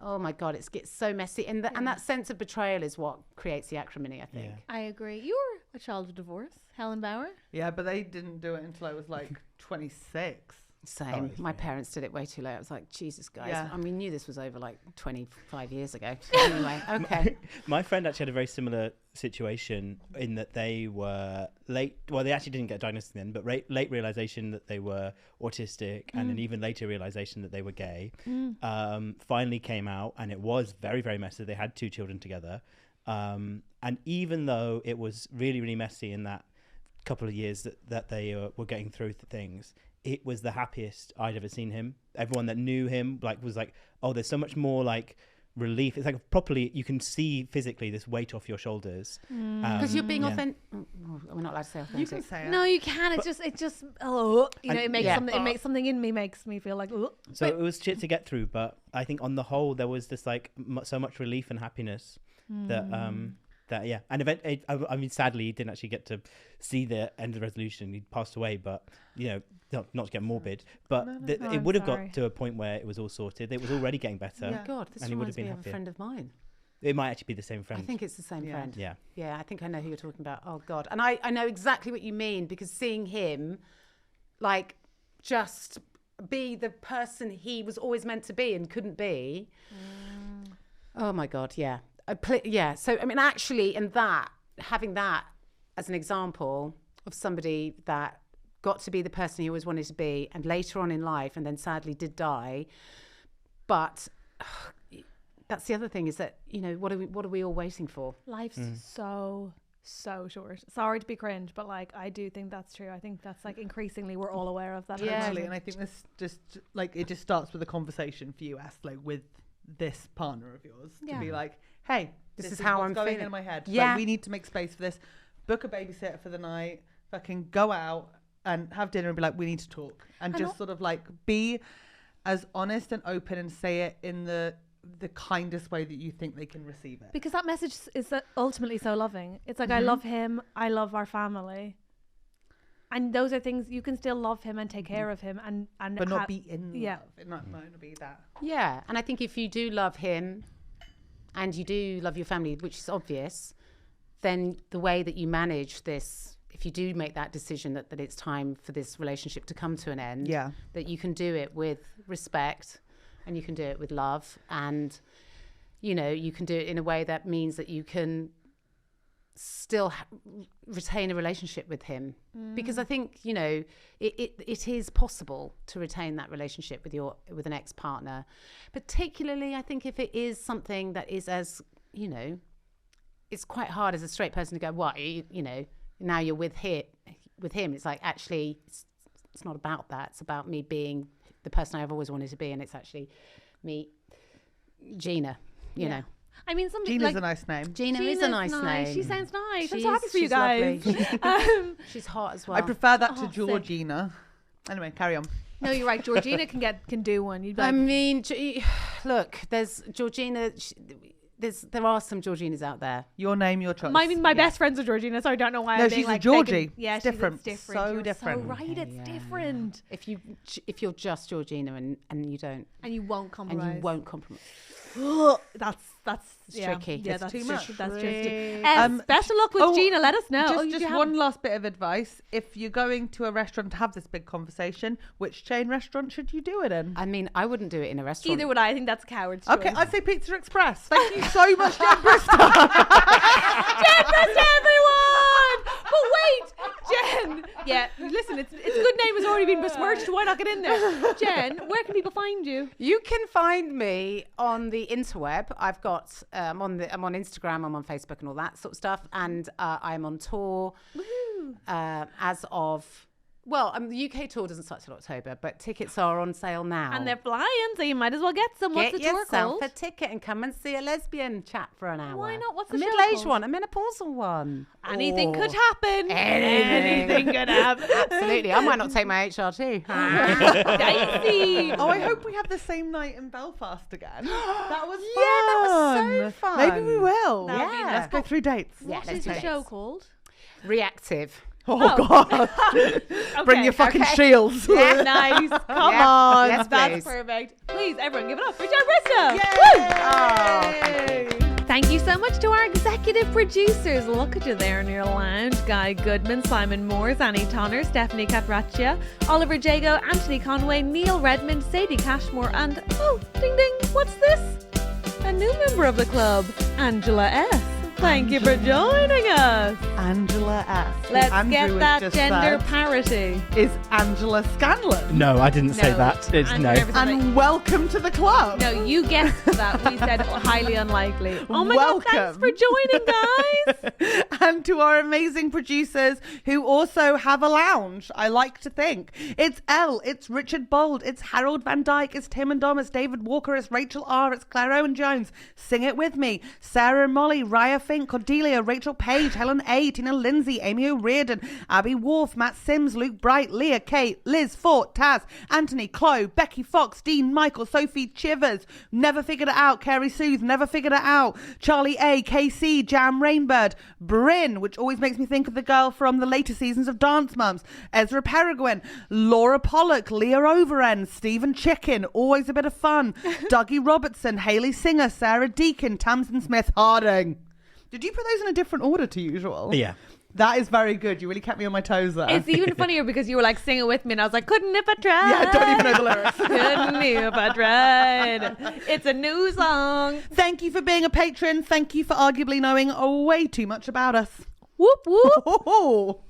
oh my God, it gets so messy. And that sense of betrayal is what creates the acrimony, I think. Yeah. I agree. You were a child of divorce, Helen Bauer. Yeah, but they didn't do it until I was like 26. Same. My parents did it way too late. I was like, Jesus, guys. Yeah. I mean, we knew this was over like 25 years ago. Anyway, okay. My friend actually had a very similar situation in that they were late. Well, they actually didn't get diagnosed then, but late realization that they were autistic and an even later realization that they were gay finally came out, and it was very, very messy. They had 2 children together. And even though it was really, really messy in that couple of years that they were getting through things, it was the happiest I'd ever seen him. Everyone that knew him was like, oh, there's so much more like relief. It's like properly, you can see physically this weight off your shoulders. Because you're being authentic. We're not allowed to say authentic. You can say it. No, you can. It just, it makes something. It makes something in me makes me feel like. So it was shit to get through, but I think on the whole there was this like so much relief and happiness that I mean, sadly, he didn't actually get to see the end of the resolution. He passed away, but you know, not to get morbid, but it would have got to a point where it was all sorted. It was already getting better. Oh my God, this and he would have reminds been me of happier. a friend of mine. It might actually be the same friend. I think it's the same friend. Yeah. Yeah, I think I know who you're talking about. Oh God. And I know exactly what you mean, because seeing him like just be the person he was always meant to be and couldn't be. Oh my God, yeah. So, I mean, actually, having that as an example of somebody that got to be the person he always wanted to be, and later on in life, and then sadly did die. But that's the other thing, is that, you know, what are we all waiting for? Life's so short. Sorry to be cringe, but like, I do think that's true. I think that's like increasingly we're all aware of that. Yeah. Totally. And I think this just like, it just starts with a conversation for you, like with this partner of yours, to be like, hey, this is how I'm I'm going feeling in my head. Yeah. Like, we need to make space for this. Book a babysitter for the night. Fucking go out and have dinner and be like, we need to talk. And just sort of like be as honest and open and say it in the kindest way that you think they can receive it. Because that message is ultimately so loving. It's like, I love him. I love our family. And those are things you can still love him and take care of him but not be in love. It might not be that. Yeah. And I think if you do love him and you do love your family, which is obvious, then the way that you manage this, if you do make that decision that it's time for this relationship to come to an end, that you can do it with respect and you can do it with love, and, you know, you can do it in a way that means that you can still retain a relationship with him. Because I think, you know, it is possible to retain that relationship with an ex-partner, particularly I think if it is something that is, as, you know, it's quite hard as a straight person to go, what, you know, now you're with him. It's like, actually, it's not about that. It's about me being the person I've always wanted to be, and it's actually me, Gina, you know. I mean, Gina's like, a nice name. Gina is a nice name. She sounds nice. I'm She so happy is. for you She's guys. lovely. She's hot as well. I prefer that to sick. Georgina. Anyway, carry on. No, you're right. Georgina can do one. You'd be like, I mean, look, there's Georgina. There are some Georginas out there. Your name, your choice. my best friend's a Georgina, so I don't know why. No, I'm being she's a like Georgie. Yeah, It's different. It's different. So You're different. So right, it's different. If you're just Georgina and you don't, And you won't compromise. and you won't compromise. That's It's tricky. Yeah, It's that's too just- much. That's Tricky. just best of luck with Gina. Let us know. Just one last bit of advice. If you're going to a restaurant to have this big conversation, which chain restaurant should you do it in? I mean, I wouldn't do it in a restaurant. Either would I. I think that's coward's Okay, choice. I'd say Pizza Express. Thank you so much, Jen Brister. Jen Brister, everyone! But wait, Jen. Yeah, listen, its good name has already been besmirched, so why not get in there? Jen, where can people find you? You can find me on the interweb. I've got I'm on Instagram, I'm on Facebook and all that sort of stuff, and I'm on tour as of Well, the UK tour doesn't start till October, but tickets are on sale now. And they're flying, so you might as well get some. What's Get the tour yourself called? a ticket and come and see a lesbian chat for an hour. Why not? What's a the show middle-aged called? one, a menopausal one. Anything Oh. could happen. Anything could happen. Absolutely. I might not take my HRT. Dicey. Oh, I hope we have the same night in Belfast again. That was fun. Yeah, that was so fun. Maybe we will. That would be Yeah. Let's go through dates. Yeah, What let's is do the this. show called? Reactive. Oh, God. Bring your fucking okay. shields. Yeah. Nice. Come Yeah. on. Yes, That's please. perfect. Please, everyone, give it up for JEN BRISTER. Yay! Thank you so much to our executive producers. Look at you there in your lounge. Guy Goodman, Simon Moores, Annie Tonner, Stefanie Catracchia, Oliver Jago, Anthony Conway, Neil Redmond, Sadie Cashmore, and oh, ding ding, what's this? A new member of the club, Angela S. Thank you for joining us. Angela S. Let's Andrew get has that just gender said, parity. Is Angela Scanlon. No, I didn't say No, that. It's Andrew no. never said And welcome to the club. No, you guessed that. We said highly unlikely. Oh my God, thanks Welcome. for joining, guys. And to our amazing producers who also have a lounge, I like to think. It's Elle, it's Richard Bold, it's Harald Van Dijk, it's Tim and Dom, it's David Walker, it's Rachel R, it's Claire Owen-Jones. Sing it with me. Sarah and Molly, Raia Fink, Cordelia, Rachel Page, Helen A, Tina Lindsay, Amy O'Riordan, Abbie Worf, Matt Sims, Luke Bright, Leah, Kate, Liz, Fort, Taz, Anthony, Chloe, Becky Fox, Dean, Michael, Sophie Chivers, Never Figured It Out, Carey Seuthe, Never Figured It Out, Charley A, KC, Jam Rainbird, Bryn, which always makes me think of the girl from the later seasons of Dance Mums, Ezra Peregrine, Laura Pollock, Leah Overend, Stephen Chicken, always a bit of fun, Dougie Robertson, Hayley Singer, Sarah Deakin, Tamsyne Smith-Harding. Did you put those in a different order to usual? Yeah. That is very good. You really kept me on my toes there. It's even funnier because you were like, sing it with me. And I was like, couldn't if I tried. Yeah, I don't even know the lyrics. Couldn't if I tried. It's a new song. Thank you for being a patron. Thank you for arguably knowing way too much about us. Whoop, whoop. Oh.